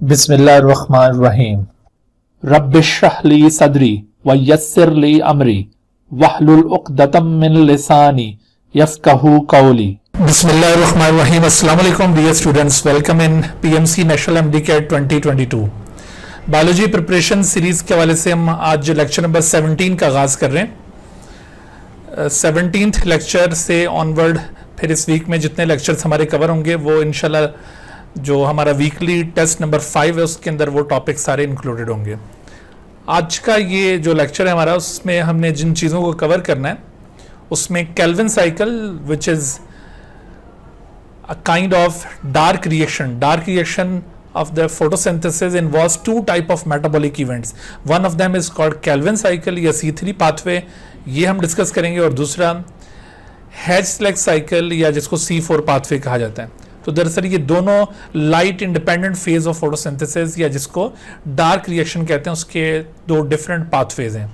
बिस्मिल्लाहिर्रहमानिर्रहीम। रब्बिश्रह ली सदरी व यस्सिर ली अमरी वहलुल उक़दतम मिन लिसानी यफ़क़हू क़ौली। बिस्मिल्लाहिर्रहमानिर्रहीम। अस्सलाम वालेकुम dear students, welcome in PMC national MDCAT 2022 biology preparation series के हवाले से हम आज लेक्चर नंबर 17 का आगाज कर रहे हैं। 17th लेक्चर से ऑनवर्ड फिर इस वीक में जितने लेक्चर्स हमारे कवर होंगे वो इंशाल्लाह जो हमारा वीकली टेस्ट नंबर 5 है उसके अंदर वो टॉपिक सारे इंक्लूडेड होंगे। आज का ये जो लेक्चर है हमारा उसमें हमने जिन चीज़ों को कवर करना है उसमें Calvin cycle which is a kind of dark reaction of the photosynthesis involves two type of metabolic events. One of them is called Calvin cycle या C3 pathway, ये हम डिस्कस करेंगे, और दूसरा Hertzsprung cycle या जिसको C4 pathway कहा जाता है। तो दरअसल ये दोनों light independent phase of photosynthesis या जिसको डार्क रिएक्शन कहते हैं उसके दो डिफरेंट पाथवेज हैं।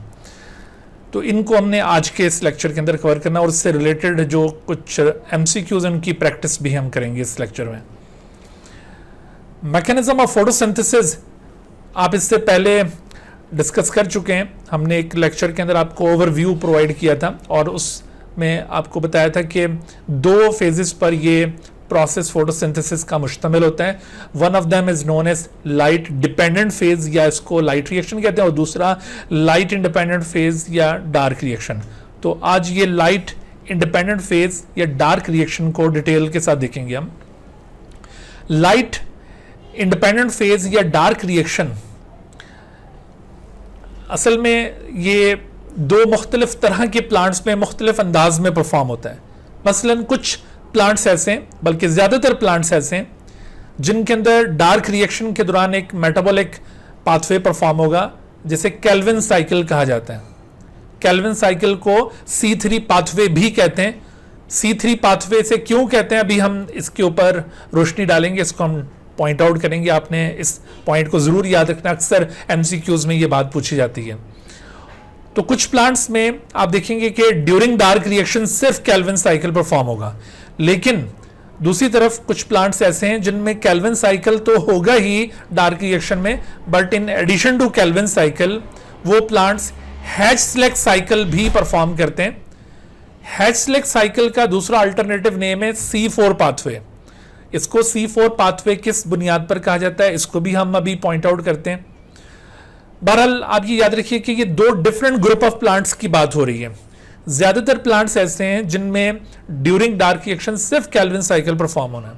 तो इनको हमने आज के इस लेक्चर के अंदर कवर करना और इससे रिलेटेड जो कुछ एमसीक्यूज उनकी प्रैक्टिस भी हम करेंगे इस लेक्चर में। मैकेनिज्म ऑफ फोटोसिंथेसिस आप इससे पहले डिस्कस कर चुके हैं। हमने एक लेक्चर के अंदर आपको ओवरव्यू प्रोवाइड किया था और उसमें आपको बताया था कि दो फेजेस पर ये प्रोसेस फोटोसिंथेसिस का मुश्तमिल होता है। One of them is known as light dependent phase या इसको लाइट रिएक्शन कहते हैं, और दूसरा लाइट इंडिपेंडेंट फेज या डार्क रिएक्शन। तो आज ये लाइट इंडिपेंडेंट फेज या डार्क रिएक्शन को डिटेल के साथ देखेंगे हम। लाइट इंडिपेंडेंट फेज या डार्क रिएक्शन असल में ये दो मुख्तलिफ तरह के प्लांट्स में मुख्तलिफ अंदाज में परफॉर्म होता है। मसलन कुछ प्लांट्स ऐसे हैं, बल्कि ज़्यादातर प्लांट्स ऐसे हैं जिनके अंदर डार्क रिएक्शन के दौरान एक मेटाबॉलिक पाथवे परफॉर्म होगा जिसे केल्विन साइकिल कहा जाता है। केल्विन साइकिल को C3 पाथवे भी कहते हैं। C3 पाथवे से क्यों कहते हैं अभी हम इसके ऊपर रोशनी डालेंगे, इसको हम पॉइंट आउट करेंगे। आपने इस पॉइंट को ज़रूर याद रखना, अक्सर MCQs में ये बात पूछी जाती है। तो कुछ प्लांट्स में आप देखेंगे कि ड्यूरिंग डार्क रिएक्शन सिर्फ केल्विन साइकिल परफॉर्म होगा, लेकिन दूसरी तरफ कुछ प्लांट्स ऐसे हैं जिनमें केल्विन साइकिल तो होगा ही डार्क रिएक्शन में, but in addition to Calvin cycle वो प्लांट्स हैच-स्लेक साइकिल भी परफॉर्म करते हैं। हैच-स्लेक साइकिल का दूसरा अल्टरनेटिव नेम है C4 पाथवे। इसको C4 पाथवे किस बुनियाद पर कहा जाता है इसको भी हम अभी पॉइंट आउट करते हैं। बहरहाल आप ये याद रखिए कि ये दो डिफरेंट ग्रुप ऑफ प्लांट्स की बात हो रही है। ज्यादातर प्लांट्स ऐसे हैं जिनमें ड्यूरिंग डार्क रिएक्शन सिर्फ केल्विन साइकिल परफॉर्म होना है,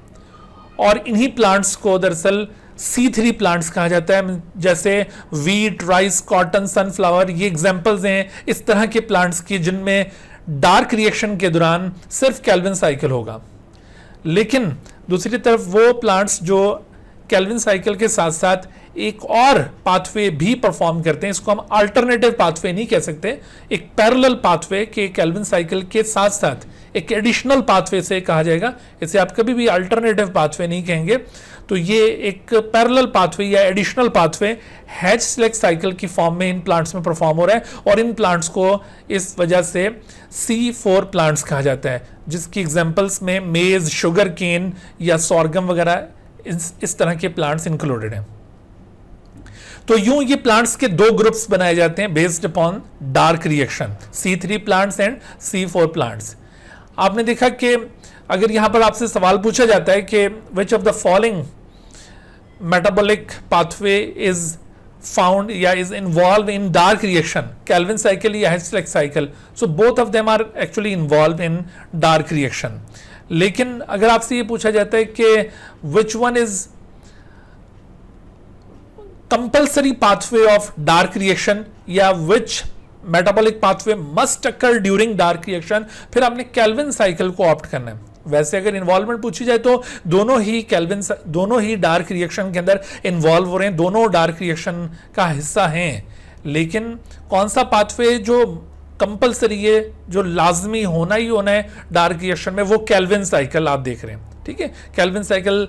और इन्हीं प्लांट्स को दरअसल C3 प्लांट्स कहा जाता है, जैसे वीट, राइस, कॉटन, सनफ्लावर। ये एग्जांपल्स हैं इस तरह के प्लांट्स की जिनमें डार्क रिएक्शन के दौरान सिर्फ केल्विन साइकिल होगा। लेकिन दूसरी तरफ वो प्लांट्स जो केल्विन साइकिल के साथ साथ एक और पाथवे भी परफॉर्म करते हैं, इसको हम अल्टरनेटिव पाथवे नहीं कह सकते, एक पैरेलल पाथवे के केल्विन साइकिल के साथ साथ एक एडिशनल पाथवे से कहा जाएगा। इसे आप कभी भी अल्टरनेटिव पाथवे नहीं कहेंगे। तो ये एक पैरेलल पाथवे या एडिशनल पाथवे हैच-स्लेक साइकिल की फॉर्म में इन प्लांट्स में परफॉर्म हो रहा है, और इन प्लांट्स को इस वजह से C4 प्लांट्स कहा जाता है, जिसकी एग्जांपल्स में मेज, शुगर केन या सॉर्गम वगैरह इस तरह के प्लांट्स इंक्लूडेड हैं। तो यूं ये प्लांट्स के दो ग्रुप्स बनाए जाते हैं based upon dark reaction, C3 plants and C4 plants. आपने देखा कि अगर यहां पर आपसे सवाल पूछा जाता है कि which of the following metabolic pathway is found या is involve in dark reaction, Calvin cycle या Hatch Slack cycle, so both of them are actually involve in dark reaction. लेकिन अगर आपसे ये पूछा जाता है कि which one is compulsory pathway of dark reaction या which metabolic pathway must occur during dark reaction, फिर आपने केल्विन साइकिल को ऑप्ट करना है। वैसे अगर इन्वॉल्वमेंट पूछी जाए तो दोनों ही डार्क रिएक्शन के अंदर इन्वॉल्व हो रहे हैं, दोनों डार्क रिएक्शन का हिस्सा हैं, लेकिन कौन सा पाथवे जो कंपल्सरी है, जो लाजमी होना ही होना है डार्क रिएक्शन में, वो केल्विन साइकिल आप देख रहे हैं। ठीक है, केल्विन साइकिल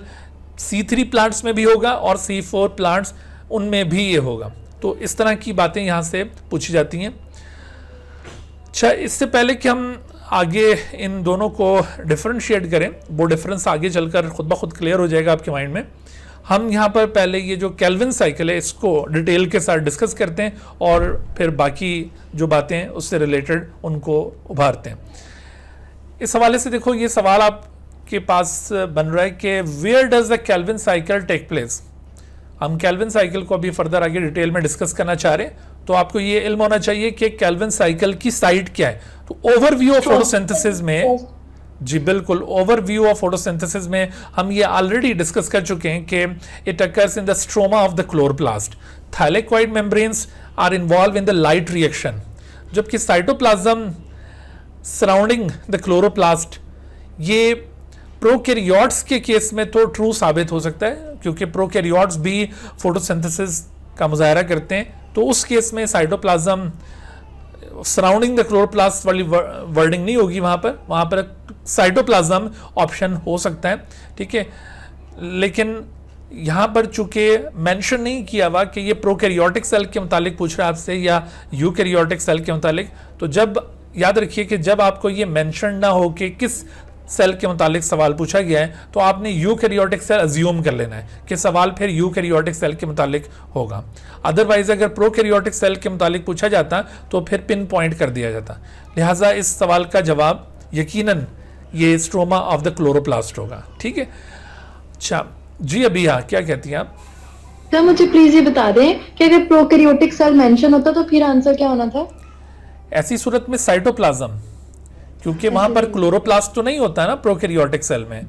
C3 प्लांट्स में भी होगा और C4 प्लांट्स उनमें भी ये होगा। तो इस तरह की बातें यहां से पूछी जाती हैं। अच्छा, इससे पहले कि हम आगे इन दोनों को डिफरेंशिएट करें, वो डिफरेंस आगे चलकर खुद ब खुद क्लियर हो जाएगा आपके माइंड में। हम यहाँ पर पहले ये जो केल्विन साइकिल है इसको डिटेल के साथ डिस्कस करते हैं और फिर बाकी जो बातें हैं उससे रिलेटेड उनको उभारते हैं। इस हवाले से देखो, ये सवाल आपके पास बन रहा है कि where does the Calvin cycle take place. हम केल्विन साइकिल को अभी फर्दर आगे डिटेल में डिस्कस करना चाह रहे हैं, तो आपको ये इल्म होना चाहिए कि केल्विन साइकिल की साइट क्या है। तो ओवरव्यू ऑफ फोटोसिंथेसिस में, जी बिल्कुल, ओवरव्यू ऑफ फोटोसिंथेसिस में हम ये ऑलरेडी डिस्कस कर चुके हैं कि it occurs in the stroma of the chloroplast. Thylakoid membranes are involved in the light reaction, जबकि साइटोप्लाज्म सराउंडिंग द क्लोरोप्लास्ट, ये प्रोकैरियोट्स के केस में तो ट्रू साबित हो सकता है, क्योंकि प्रोकैरियोट्स भी फोटोसिंथेसिस का मुजाहरा करते हैं। तो उस केस में साइटोप्लाज्म सराउंडिंग द क्लोरोप्लास्ट वाली वर्डिंग नहीं होगी, वहाँ पर साइटोप्लाज्म ऑप्शन हो सकता है, ठीक है। लेकिन यहाँ पर चूंकि मेंशन नहीं किया हुआ कि ये प्रोकैरियोटिक सेल के मुतालिक पूछ रहा है आपसे या यूकैरियोटिक सेल के मुतालिक, तो जब याद रखिए कि जब आपको ये मेंशन ना हो कि किस सेल के मुतालिक सवाल पूछा गया है, तो आपने यूकैरियोटिक सेल अज्यूम कर लेना है कि सवाल फिर यूकैरियोटिक सेल के मुतालिक होगा। अदरवाइज अगर प्रोकैरियोटिक सेल के मुतालिक पूछा जाता तो फिर पिन पॉइंट कर दिया जाता। लिहाजा इस सवाल का जवाब यकीनन ये स्ट्रोमा ऑफ द क्लोरोप्लास्ट होगा, ठीक है। अच्छा जी, अभी हाँ क्या कहती हैं आप? सर मुझे प्लीज ये बता दें कि अगर प्रोकैरियोटिक सेल मेंशन होता तो फिर आंसर क्या होना था? ऐसी सूरत में साइटोप्लाज्म, क्योंकि वहां पर क्लोरोप्लास्ट तो नहीं होता ना प्रोकैरियोटिक सेल में,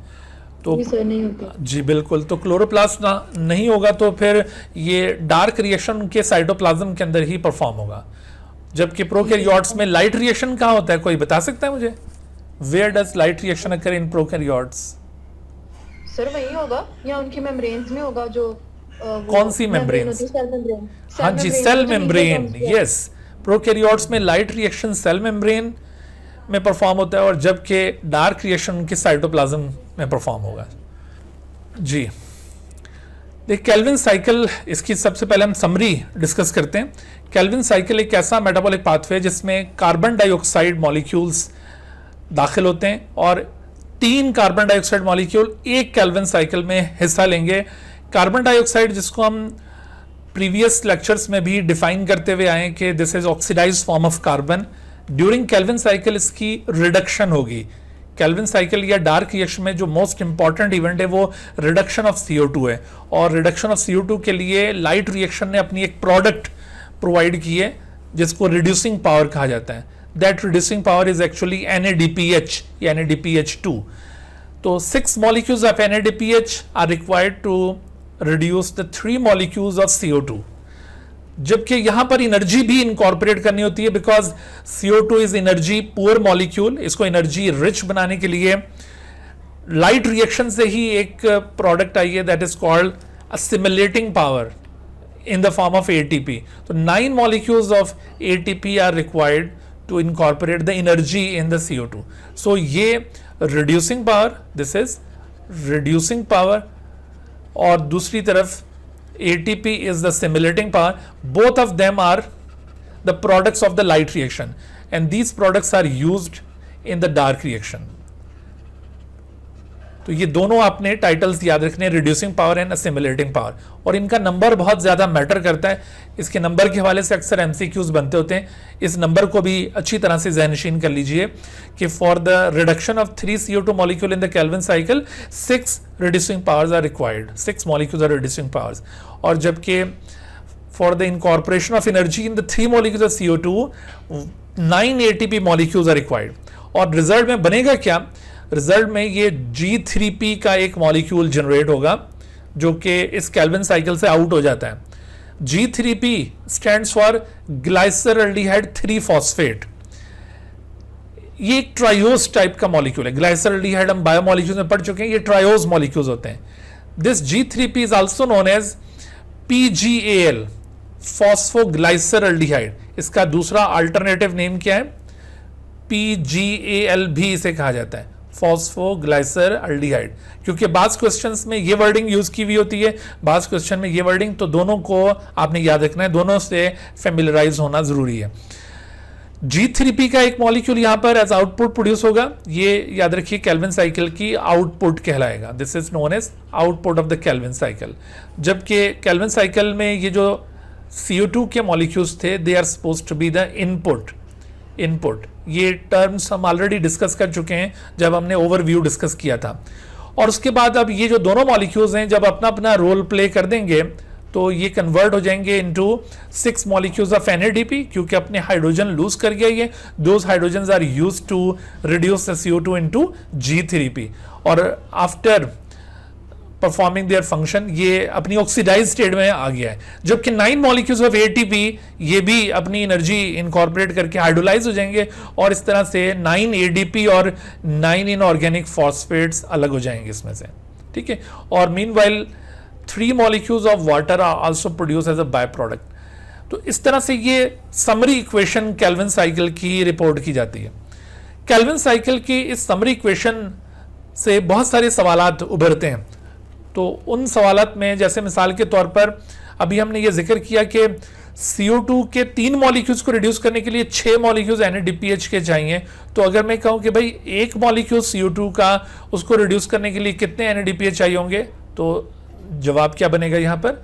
तो नहीं होता। जी बिल्कुल, तो क्लोरोप्लास्ट नहीं होगा तो फिर ये डार्क रिएक्शन के साइटोप्लाज्म के अंदर ही परफॉर्म होगा। जबकि प्रोकैरियोट्स में लाइट रिएक्शन कहाँ होता है, कोई बता सकता है मुझे? Where does light reaction occur in prokaryotes? Sir वही होगा या उनकी मेम्ब्रेन्स में होगा, जो कौन सी मेम्ब्रेन्स? हाँ जी, सेल मेम्ब्रेन, यस। प्रोकैरियोट्स में लाइट रिएक्शन सेल मेम्ब्रेन में परफॉर्म होता है और जबकि डार्क रिएक्शन के साइटोप्लाज्म में परफॉर्म होगा। जी देख, केल्विन साइकिल, इसकी सबसे पहले हम समरी डिस्कस करते हैं। केल्विन साइकिल एक ऐसा मेटाबॉलिक पाथवे जिसमें कार्बन डाइऑक्साइड मॉलिक्यूल्स दाखिल होते हैं और 3 कार्बन डाइऑक्साइड मॉलिक्यूल एक केल्विन साइकिल में हिस्सा लेंगे। कार्बन डाइऑक्साइड, जिसको हम प्रीवियस लेक्चर्स में भी डिफाइन करते हुए आए कि this is oxidized form of carbon, during Calvin cycle इसकी रिडक्शन होगी। केल्विन साइकिल या डार्क रिएक्शन में जो मोस्ट इंपॉर्टेंट इवेंट है वो रिडक्शन ऑफ CO2 है, और रिडक्शन ऑफ CO2 के लिए लाइट रिएक्शन ने अपनी एक प्रोडक्ट प्रोवाइड की है जिसको रिड्यूसिंग पावर कहा जाता है। That reducing power is actually NADPH या NADPH2। तो 6 molecules of NADPH are required to reduce the 3 molecules of CO2, जबकि यहां पर एनर्जी भी इनकॉर्पोरेट करनी होती है, because CO2 is energy poor molecule. इसको एनर्जी रिच बनाने के लिए लाइट रिएक्शन से ही एक प्रोडक्ट आई है, that is called assimilating power in the form of ATP। तो 9 molecules of ATP are required to incorporate the energy in the CO2। So ये reducing power, this is reducing power, और दूसरी तरफ ATP is the assimilating power. Both of them are the products of the light reaction, and these products are used in the dark reaction. तो ये दोनों आपने titles याद रखने, reducing power and असिमिलेटिंग power, और इनका नंबर बहुत ज्यादा मैटर करता है। इसके नंबर के हवाले से अक्सर MCQs बनते होते हैं। इस नंबर को भी अच्छी तरह से ज़हनशीन कर लीजिए कि for the reduction of 3 CO2 molecule in the Calvin cycle 6 reducing powers are required, 6 molecules are reducing powers, और जबकि for the incorporation of energy in the 3 molecules of CO2 9 ATP molecules are required. और result में बनेगा क्या? Result में ये G3P का एक मॉलिक्यूल जनरेट होगा जो कि इस केल्विन साइकिल से आउट हो जाता है। G3P stands for glyceraldehyde 3 phosphate. ये एक ट्रायोज टाइप का मॉलिक्यूल है। ग्लाइसरल्डिहाइड हम बायोमॉलिक्यूल्स में पढ़ चुके हैं, ये ट्रायोज मॉलिक्यूल्स होते हैं। This G3P is also known as PGAL, phosphoglyceraldehyde. इसका दूसरा अल्टरनेटिव नेम क्या है? PGAL भी इसे कहा जाता है, फॉस्फोग्लाइसरल्डिहाइड, क्योंकि बाज क्वेश्चंस में ये वर्डिंग यूज की हुई होती है, बाज क्वेश्चन में ये वर्डिंग, तो दोनों को आपने याद रखना है, दोनों से फेमिलराइज होना जरूरी है। G3P का एक मॉलिक्यूल यहां पर एज आउटपुट प्रोड्यूस होगा, ये याद रखिए केल्विन साइकिल की आउटपुट कहलाएगा, this is known as output of the Calvin cycle. जबकि केल्विन साइकिल में ये जो CO2 के मॉलिक्यूल्स थे they are suppose to be the input. ये टर्म्स हम ऑलरेडी डिस्कस कर चुके हैं जब हमने ओवरव्यू डिस्कस किया था। और उसके बाद अब ये जो दोनों मॉलिक्यूल्स हैं जब अपना अपना रोल प्ले कर देंगे तो ये कन्वर्ट हो जाएंगे इनटू 6 मॉलिक्यूल्स ऑफ NADP, क्योंकि अपने हाइड्रोजन लूज कर गया ये, those hydrogen are used to reduce the CO2 into G3P, और आफ्टर परफॉर्मिंग देयर फंक्शन ये अपनी ऑक्सीडाइज स्टेट में आ गया है। जबकि 9 मॉलिक्यूल्स ऑफ ATP ये भी अपनी एनर्जी इनकॉर्पोरेट करके हाइड्रोलाइज हो जाएंगे और इस तरह से 9 ADP और 9 इनऑर्गेनिक फॉस्फेट्स अलग हो जाएंगे इसमें से, ठीक है। और meanwhile 3 molecules of water are also produce as a by product. तो इस तरह से ये समरी इक्वेशन केल्विन साइकिल की रिपोर्ट की जाती है। केल्विन साइकिल की इस समरी इक्वेशन से बहुत सारे सवालात उभरते हैं। तो उन सवालात में जैसे मिसाल के तौर पर अभी हमने ये जिक्र किया कि CO2 के 3 मॉलिक्यूल्स को रिड्यूस करने के लिए 6 मॉलिक्यूल्स NADPH के चाहिए। तो अगर मैं कहूं कि भाई एक मॉलिक्यूल CO2 का उसको रिड्यूस करने के लिए कितने NADPH चाहिए होंगे, तो जवाब क्या बनेगा यहां पर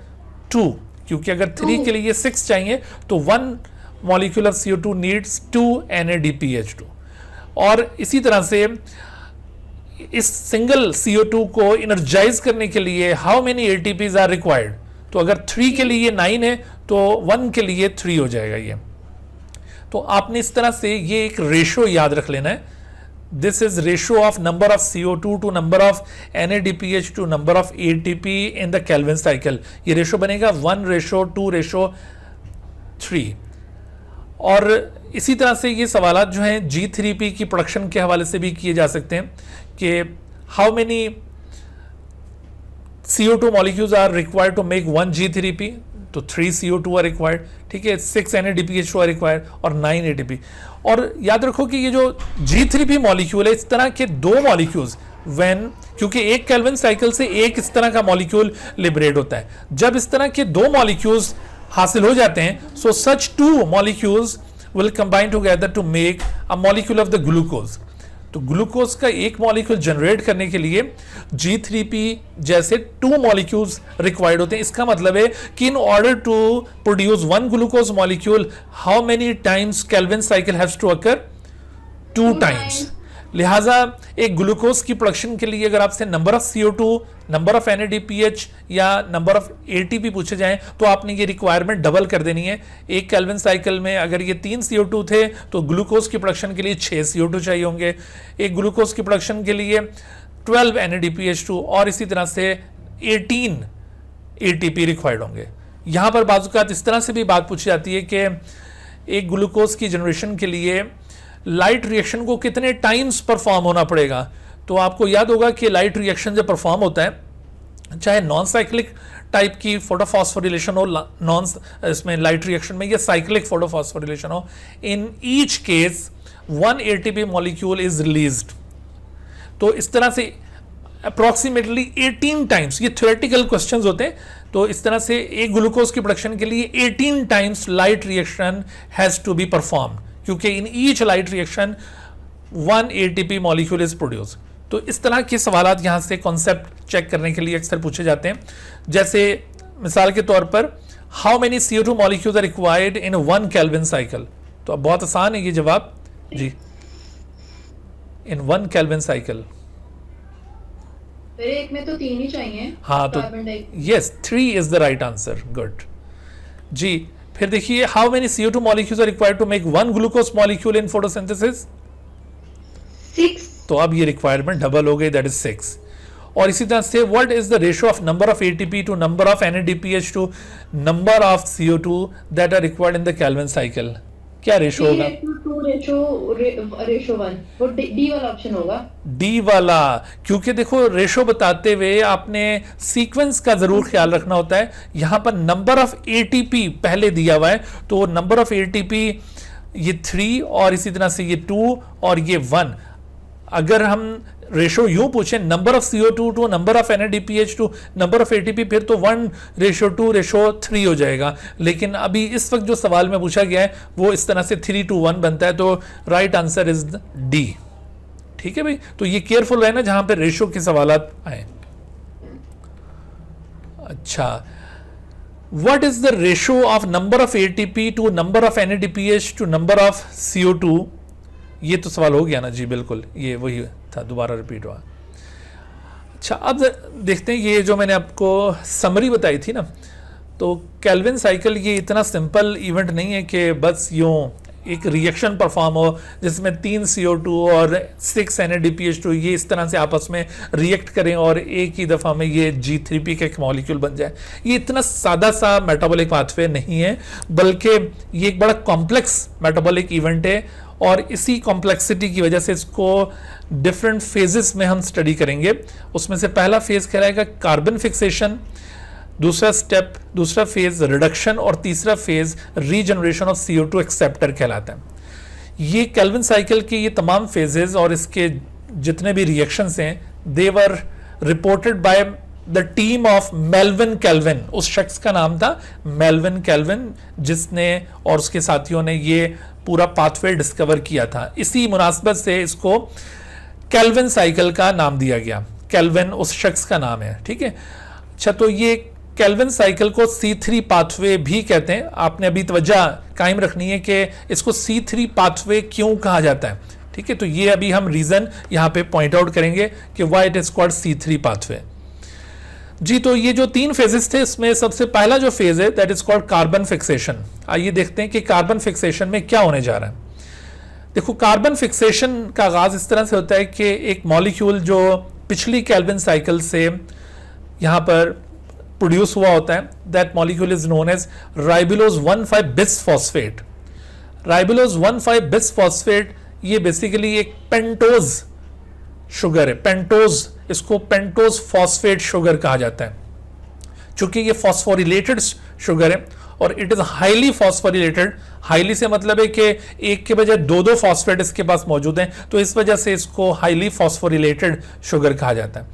2, क्योंकि अगर 3 के लिए 6 चाहिए तो 1 molecule of CO2 needs 2 NADPH2। और इसी तरह से इस सिंगल CO2 को एनर्जाइज करने के लिए how many ATPs are required, तो अगर 3 के लिए 9 है तो 1 के लिए 3 हो जाएगा ये। तो आपने इस तरह से ये एक रेशो याद रख लेना है, this is ratio of number of CO2 to number of NADPH to number of ATP in the Calvin cycle. ये रेशो बनेगा 1:2:3। और इसी तरह से ये सवालात जो हैं G3P की प्रोडक्शन के हवाले से भी किए जा सकते हैं कि how many CO2 molecules are required to make 1 G3P, तो 3 CO2 आर रिक्वायर्ड, ठीक है, 6 NADPH2 आर रिक्वायर्ड और 9 ATP। और याद रखो कि ये जो G3P मॉलिक्यूल है इस तरह के 2 मॉलिक्यूल्स क्योंकि एक केल्विन साइकिल से एक इस तरह का मॉलिक्यूल लिबरेट होता है, जब इस तरह के 2 मॉलिक्यूल्स हासिल हो जाते हैं so such 2 molecules will combine together to make a molecule of the glucose. तो ग्लूकोज का एक मॉलिक्यूल जनरेट करने के लिए G3P जैसे 2 मॉलिक्यूल्स रिक्वायर्ड होते हैं। इसका मतलब है कि in order to produce 1 glucose molecule how many times Calvin cycle has to occur 2 times. लिहाजा एक ग्लूकोज की प्रोडक्शन के लिए अगर आपसे number of CO2, number of NADPH या नंबर ऑफ ATP पूछे जाएं तो आपने ये रिक्वायरमेंट डबल कर देनी है। एक केल्विन साइकिल में अगर ये 3 CO2 थे तो ग्लूकोज की प्रोडक्शन के लिए 6 CO2 चाहिए होंगे, एक ग्लूकोज की प्रोडक्शन के लिए 12 NADPH2 और इसी तरह से 18 ATP रिक्वायर्ड होंगे। यहां पर बाजुकात इस तरह से भी बात पूछी जाती है कि एक ग्लूकोज की जनरेशन के लिए लाइट रिएक्शन को कितने टाइम्स परफॉर्म होना पड़ेगा। तो आपको याद होगा कि लाइट रिएक्शन जब परफॉर्म होता है, चाहे नॉन साइक्लिक टाइप की फोटोफॉस्फोरिलेशन हो, नॉन इसमें लाइट रिएक्शन में, या साइक्लिक फोटोफॉस्फोरिलेशन हो, in each case 1 ATP molecule is released. तो इस तरह से अप्रोक्सीमेटली 18 टाइम्स, ये थ्योरेटिकल क्वेश्चंस होते हैं, तो इस तरह से एक ग्लूकोज की प्रोडक्शन के लिए 18 times light reaction has to be perform, क्योंकि in each light reaction 1 ATP molecule is produce. तो इस तरह के सवालात यहाँ से कॉन्सेप्ट चेक करने के लिए अक्सर पूछे जाते हैं। जैसे मिसाल के तौर पर how many CO2 molecules are required in 1 Calvin cycle. तो अब बहुत आसान है ये जवाब जी, इन 1 केल्विन साइकिल। एक में तो 3 ही चाहिए। हाँ, तो yes 3 is the right answer, good जी। फिर देखिए how many CO2 molecules are required to make 1 glucose molecule in photosynthesis. 6। तो अब ये रिक्वायरमेंट डबल हो गई, दैट इज 6। और इसी तरह से what is the ratio of number of ATP to number of NADPH to number of CO2 that are required in the Calvin cycle. क्या रेशियो होगा? 3:2:1 वो डी वाला ऑप्शन होगा, डी वाला, क्योंकि देखो रेशो बताते हुए आपने सीक्वेंस का जरूर ख्याल रखना होता है। यहां पर नंबर ऑफ ATP पहले दिया हुआ है, तो नंबर ऑफ ATP ये 3 और इसी तरह से ये 2 और ये 1। अगर हम रेशो यूं पूछें number of CO2 to number of NADPH to number of ATP, फिर तो 1:2:3 हो जाएगा। लेकिन अभी इस वक्त जो सवाल में पूछा गया है वो इस तरह से 3:1 बनता है, तो राइट आंसर इज डी। ठीक है भाई, तो ये केयरफुल है ना जहां पे रेशो के सवालात आए। अच्छा, what is the ratio of number of ATP to number of NADPH to number of CO2? ये तो सवाल हो गया ना जी, बिल्कुल ये वही था, दोबारा रिपीट हुआ। अच्छा, अब देखते हैं ये जो मैंने आपको समरी बताई थी ना, तो केल्विन साइकिल ये इतना सिंपल इवेंट नहीं है कि बस यूं एक रिएक्शन परफॉर्म हो जिसमें 3 CO2 और 6 NADPH2 ये इस तरह से आपस में रिएक्ट करें और एक ही दफ़ा में ये G3P का एक मॉलिक्यूल बन जाए। ये इतना सादा सा मेटाबॉलिक पाथवे नहीं है, बल्कि ये एक बड़ा कॉम्प्लेक्स मेटाबॉलिक इवेंट है, और इसी कॉम्प्लेक्सिटी की वजह से इसको डिफरेंट फेजेस में हम स्टडी करेंगे। उसमें से पहला फेज कहलाएगा कार्बन फिक्सेशन, दूसरा फेज रिडक्शन, और तीसरा phase regeneration of CO2 acceptor कहलाता है। ये केल्विन साइकिल के ये तमाम फेजेस और इसके जितने भी रिएक्शंस हैं, they were reported by the team of Melvin Calvin. उस शख्स का नाम था मेल्विन केल्विन, जिसने और उसके साथियों ने ये पूरा पाथवे डिस्कवर किया था। इसी मुनासबत से इसको केल्विन साइकिल का नाम दिया गया। केल्विन उस शख्स का नाम है, ठीक है। अच्छा, तो ये केल्विन साइकिल को C3 पाथवे भी कहते हैं। आपने अभी तवज्जो कायम रखनी है कि इसको C3 पाथवे क्यों कहा जाता है, ठीक है। तो ये अभी हम रीजन यहाँ पे पॉइंट आउट करेंगे कि why it is called C3 pathway जी। तो ये जो 3 फेजेस थे, इसमें सबसे पहला जो फेज है that is called carbon fixation. आइए देखते हैं कि कार्बन फिक्सेशन में क्या होने जा रहा है। देखो, कार्बन फिक्सेशन का आगाज इस तरह से होता है कि एक मॉलिक्यूल जो पिछली केल्विन साइकिल से यहाँ पर प्रोड्यूस हुआ होता है, that molecule is known as ribulose 1,5 bisphosphate. Ribulose 1,5 bisphosphate ये बेसिकली एक पेंटोज शुगर है। पेंटोज, इसको पेंटोज फॉस्फेट शुगर कहा जाता है। चूंकि ये फॉस्फोरिलेटेड शुगर है और it is highly phosphorylated. Highly से मतलब है कि एक के बजाय 2 फॉस्फेट इसके पास मौजूद हैं, तो इस वजह से इसको हाईली फॉस्फोरिलेटेड शुगर कहा जाता है।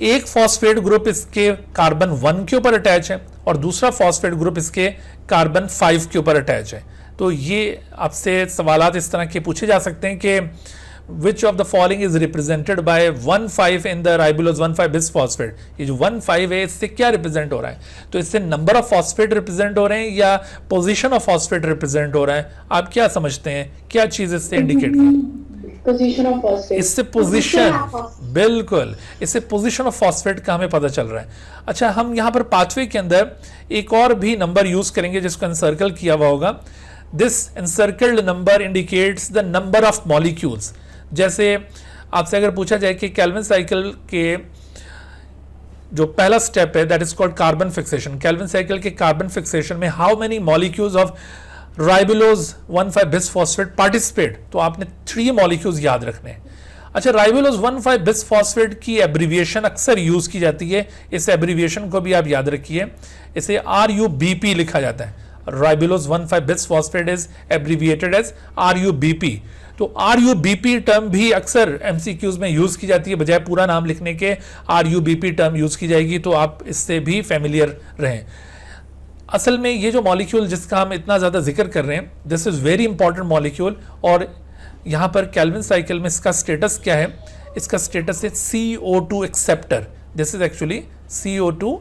एक फॉस्फेट ग्रुप इसके कार्बन 1 के ऊपर अटैच है और दूसरा फॉस्फेट ग्रुप इसके कार्बन 5 के ऊपर अटैच है। तो ये आपसे सवालात इस तरह के पूछे जा सकते हैं कि which of the following is represented by 1,5 in the ribulose 1,5 bisphosphate। ये जो 1,5 है इससे क्या रिप्रेजेंट हो रहा है? तो इससे नंबर ऑफ फॉस्फेट रिप्रेजेंट हो रहे हैं या पोजीशन ऑफ फॉस्फेट रिप्रेजेंट हो रहा है? आप क्या समझते हैं, क्या चीज इससे इंडिकेट की? Position of phosphate. इससे पोजीशन, बिल्कुल, इससे पोजीशन ऑफ फॉस्फेट का हमें पता चल रहा है। अच्छा, हम यहाँ पर पाथवे के अंदर एक और भी नंबर यूज करेंगे जिसको एनसर्कल किया हुआ होगा। This encircled number indicates the number of molecules. जैसे आपसे अगर पूछा जाए कि केल्विन साइकिल के जो पहला स्टेप है that is called carbon fixation, Calvin cycle के कार्बन फिक्सेशन में how many molecules of ribulose 1,5 bisphosphate participate, तो आपने 3 मॉलिक्यूल्स याद रखने हैं। अच्छा, राइबुलोज 1,5 बिसफॉस्फेट की एब्रीविएशन अक्सर यूज की जाती है। इस एब्रीविएशन को भी आप याद रखिए, इसे RUBP लिखा जाता है। Ribulose 1,5 bisphosphate is abbreviated as RUBP। तो RUBP टर्म भी अक्सर MCQs में यूज की जाती है, बजाय पूरा नाम लिखने के RUBP टर्म यूज की जाएगी, तो आप इससे भी फेमिलियर रहें। असल में ये जो मॉलिक्यूल जिसका हम इतना ज्यादा जिक्र कर रहे हैं, this is very important molecule, और यहाँ पर केल्विन साइकिल में इसका स्टेटस क्या है? इसका स्टेटस है CO2 acceptor. This is actually CO2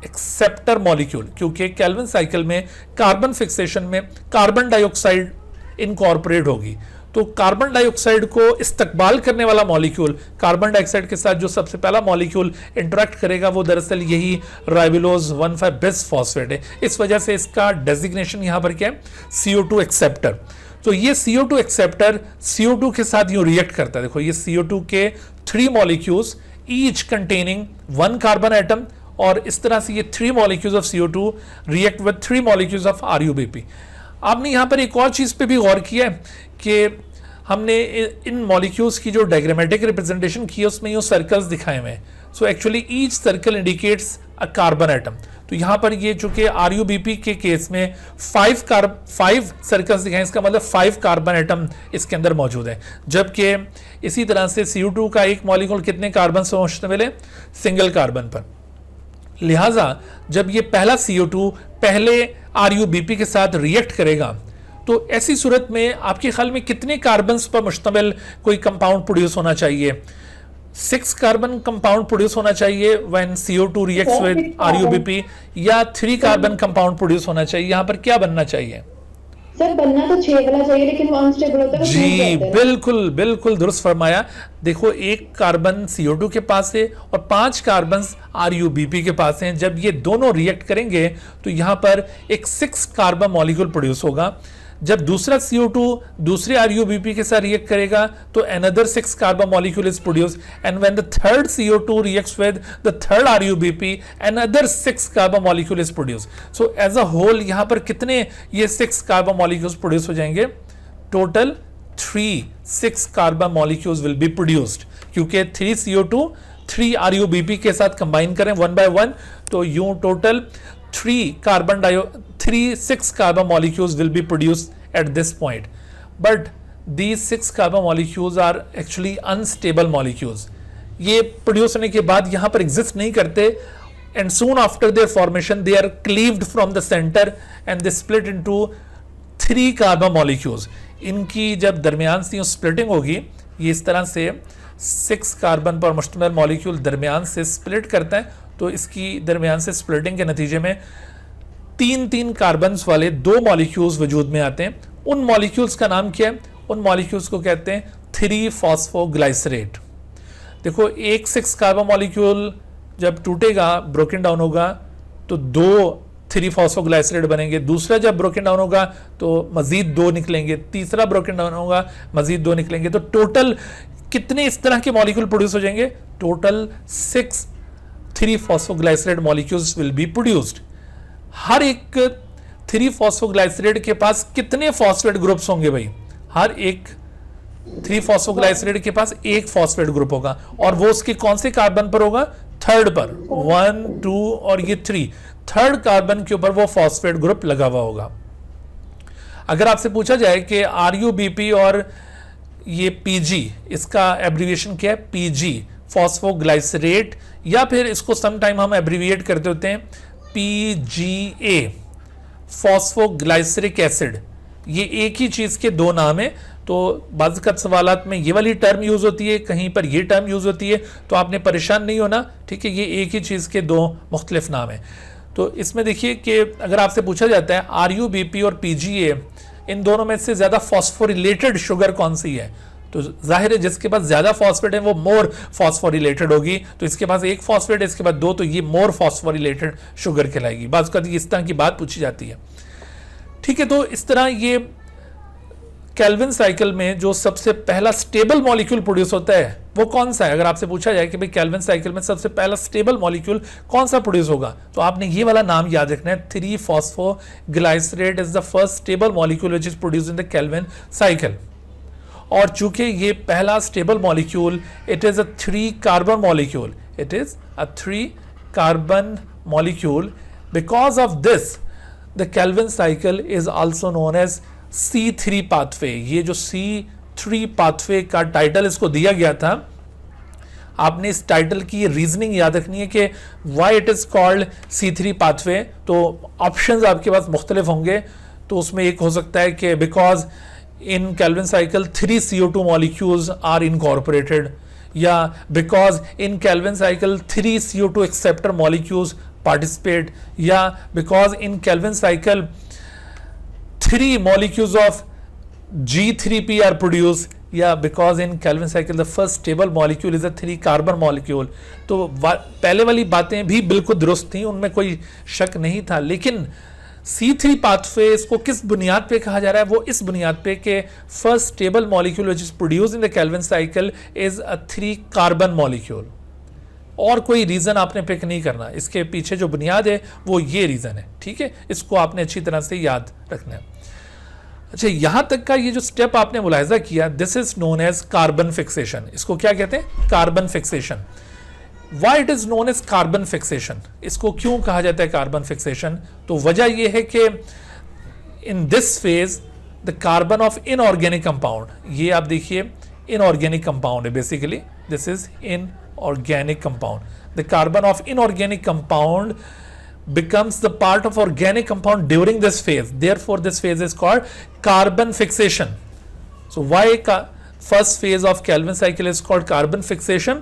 acceptor molecule, क्योंकि केल्विन साइकिल में कार्बन फिक्सेशन में कार्बन डाइऑक्साइड इनकॉर्पोरेट होगी। तो कार्बन डाइऑक्साइड को इस्तकबाल करने वाला मॉलिक्यूल, कार्बन डाइऑक्साइड के साथ जो सबसे पहला मॉलिक्यूल इंटरेक्ट करेगा वो दरअसल यही राइबुलोज 1,5 बिसफॉस्फेट है। इस वजह से इसका डेजिग्नेशन यहाँ पर क्या है? CO2 acceptor. तो ये CO2 एक्सेप्टर CO2 के साथ यूं रिएक्ट करता है। देखो, ये CO2 के 3 molecules each containing 1 carbon atom, और इस तरह से ये 3 molecules of CO2 react with 3 molecules of RUBP। आपने यहाँ पर एक और चीज पे भी गौर किया है कि हमने इन मॉलिक्यूल्स की जो डायग्रामेटिक रिप्रेजेंटेशन की है उसमें ये सर्कल्स दिखाए हुए हैं। So actually each circle indicates a carbon atom. तो यहां पर ये चूंकि RUBP के केस में 5 सर्कल्स दिखाएं, इसका मतलब 5 कार्बन एटम इसके अंदर मौजूद है, जबकि इसी तरह से CO2 का एक मॉलिक्यूल कितने कार्बन से मुश्तमिल है, सिंगल कार्बन पर। लिहाजा जब ये पहला CO2 पहले RUBP के साथ रिएक्ट करेगा तो ऐसी सूरत में आपके ख्याल में कितने कार्बन्स पर मुश्तमिल कोई कंपाउंड प्रोड्यूस होना चाहिए? 6 कार्बन कंपाउंड प्रोड्यूस होना चाहिए when CO2 reacts with RUBP, या 3 कार्बन कंपाउंड प्रोड्यूस होना चाहिए? यहां पर क्या बनना चाहिए? सर बनना तो 6 वाला चाहिए, लेकिन वो अनस्टेबल होता है। जी बिल्कुल बिल्कुल दुरुस्त फरमाया। देखो 1 कार्बन CO2 के पास है और 5 कार्बन RUBP के पास हैं। जब ये दोनों रिएक्ट करेंगे तो यहां पर एक 6 कार्बन मॉलिक्यूल प्रोड्यूस होगा। जब दूसरा CO2 दूसरे RUBP के साथ रिएक्ट करेगा तो another 6 carbon molecule is produced, and when the third CO2 reacts with the third RUBP another 6 carbon molecule is produced. So as a whole यहाँ पर कितने ये 6 carbon molecules produce हो जाएंगे? Total 6 carbon molecules will be produced, क्योंकि 3 CO2 3 RUBP के साथ combine करें 1 by 1 तो यूं total 6 carbon molecules will be produced at this point. But these 6 carbon molecules are actually unstable molecules. ये प्रोड्यूस होने के बाद यहाँ पर एग्जिस्ट नहीं करते, and soon after their formation they are cleaved from the center and they split into 3 carbon molecules. इनकी जब दरमियान से स्प्लिटिंग होगी, ये इस तरह से 6 कार्बन पर मुश्तमिल मॉलिक्यूल दरमियान से स्प्लिट करता है, तो इसकी दरमियान से स्प्लिटिंग के नतीजे में 3 कार्बन्स वाले 2 मॉलिक्यूल्स वजूद में आते हैं। उन मॉलिक्यूल्स का नाम क्या है? उन मॉलिक्यूल्स को कहते हैं 3-फॉस्फोग्लाइसरेट। देखो एक 6 कार्बन मॉलिक्यूल जब टूटेगा, ब्रोकन डाउन होगा, तो 2 3-फॉस्फोग्लाइसरेट बनेंगे। दूसरा जब ब्रोकन डाउन होगा तो मजीद 2 निकलेंगे। तीसरा ब्रोकन डाउन होगा, मजीद 2 निकलेंगे। तो टोटल कितने इस तरह के मॉलिक्यूल प्रोड्यूस हो जाएंगे? Total 6 three phosphoglycerate molecules will be produced. हर एक 3-फॉस्फोग्लाइसरेट के पास कितने फॉस्फेट ग्रुप्स होंगे भाई? हर एक 3-फॉस्फोग्लाइसरेट के पास एक फॉस्फेट ग्रुप होगा, और वो उसके कौन से कार्बन पर होगा? 3rd पर। 1 2 और ये 3 3rd कार्बन के ऊपर वो फॉस्फेट ग्रुप लगा हुआ होगा। अगर आपसे पूछा जाए कि RUBP और ये PG, इसका एब्रीविएशन क्या है? PG फॉस्फोग्लाइसरेट, या फिर इसको समटाइम हम एब्रीविएट करते होते हैं PGA फॉस्फोग्लाइसरिक एसिड। ये एक ही चीज के 2 नाम है, तो बाज़ सवालात में ये वाली टर्म यूज होती है, कहीं पर ये टर्म यूज होती है, तो आपने परेशान नहीं होना, ठीक है? ये एक ही चीज के 2 मुख्तलिफ नाम है। तो इसमें देखिए कि अगर आपसे पूछा जाता है RUBP और PGA, इन दोनों में से ज्यादा फॉस्फोरिलेटेड शुगर कौन सी है, तो जाहिर है जिसके पास ज्यादा फॉस्फेट है वो मोर फॉस्फोरिलेटेड होगी। तो इसके पास 1 फॉस्फेट है, इसके बाद 2, तो ये मोर फॉस्फोरिलेटेड शुगर कहलाएगी। बात करती इस तरह की बात पूछी जाती है, ठीक है? तो इस तरह ये केल्विन साइकिल में जो सबसे पहला स्टेबल मॉलिक्यूल प्रोड्यूस होता है वो कौन सा है? अगर आपसे पूछा जाए कि भाई केल्विन साइकिल में सबसे पहला स्टेबल मॉलिक्यूल कौन सा प्रोड्यूस होगा, तो आपने ये वाला नाम याद रखना है, three phosphoglycerate is the first stable molecule which is produced in the Calvin cycle. और चूंकि ये पहला stable molecule, it is a 3 carbon molecule, it is a 3 carbon molecule, because of this the Calvin cycle is also known as C3 pathway. ये जो C3 pathway का title इसको दिया गया था, आपने इस टाइटल की रीजनिंग याद रखनी है कि why it is called C3 pathway. तो ऑप्शंस आपके पास मुख्तलिफ होंगे, तो उसमें एक हो सकता है कि because in Calvin cycle 3 CO2 molecules are incorporated, या because in Calvin cycle 3 CO2 acceptor molecules participate, या because in Calvin cycle 3 molecules of G3P are produced, या because in Calvin cycle the first stable molecule is a 3 carbon molecule। तो पहले वाली बातें भी बिल्कुल दुरुस्त थी, उनमें कोई शक नहीं था, लेकिन C3 पाथवे इसको किस बुनियाद पे कहा जा रहा है? वो इस बुनियाद पे कि first stable molecule which is produced in the Calvin cycle is a 3 carbon molecule. और कोई रीजन आपने पिक नहीं करना, इसके पीछे जो बुनियाद है वो ये रीजन है, ठीक है? इसको आपने अच्छी तरह से याद रखना है। अच्छा, यहां तक का ये जो स्टेप आपने मुलाहिजा किया, this is known as carbon fixation. इसको क्या कहते हैं? Carbon fixation. Why it is known as carbon fixation, इसको क्यों कहा जाता है कार्बन फिक्सेशन? तो वजह यह है कि in this phase the carbon of inorganic compound, ये आप देखिए इनऑर्गेनिक कंपाउंड है basically, this is inorganic compound, the carbon of inorganic compound becomes the part of organic compound during this phase, therefore this phase is called carbon fixation. So why first phase of Calvin cycle is called carbon fixation?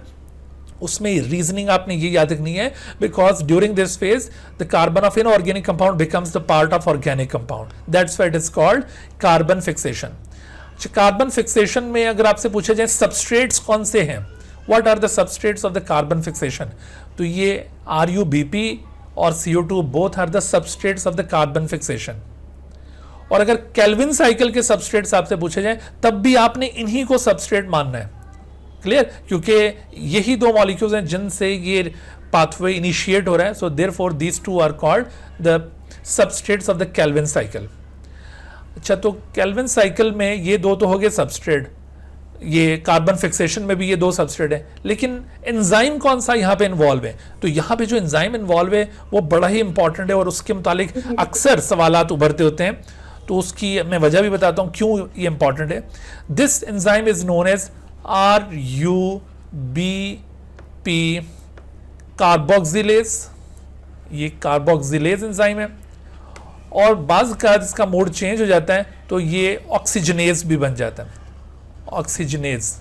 उसमें reasoning आपने ये याद रखनी है, because during this phase the carbon of inorganic compound becomes the part of organic compound, that's why it is called carbon fixation. Carbon fixation में अगर आपसे पूछा जाए सबस्ट्रेट्स कौन से हैं, what are the substrates of the carbon fixation, तो ये RuBp और CO2 both are the substrates of the carbon fixation. और अगर केल्विन साइकिल के सबस्ट्रेट्स आपसे पूछे जाए तब भी आपने इन्हीं को सबस्ट्रेट मानना है, क्लियर, क्योंकि यही दो मॉलिक्यूल्स हैं जिनसे ये पाथवे इनिशिएट हो रहा है. So therefore these two are called the substrates of the Calvin cycle. अच्छा, तो केल्विन साइकिल में ये दो तो हो गए सबस्ट्रेट, ये कार्बन फिक्सेशन में भी ये दो सबस्ट्रेट है, लेकिन एंजाइम कौन सा यहाँ पे इन्वॉल्व है? तो यहाँ पे जो एंजाइम इन्वॉल्व है वो बड़ा ही इंपॉर्टेंट है और उसके मुतालिक अक्सर सवालात उभरते होते हैं. तो उसकी मैं वजह भी बताता हूँ क्यों ये इंपॉर्टेंट है. This enzyme is known as RuBp carboxylase, ये कार्बोक्सिलेज एंजाइम है. और बाज़ का इसका मोड चेंज हो जाता है तो ये ऑक्सीजनेज भी बन जाता है, ऑक्सीजनेज.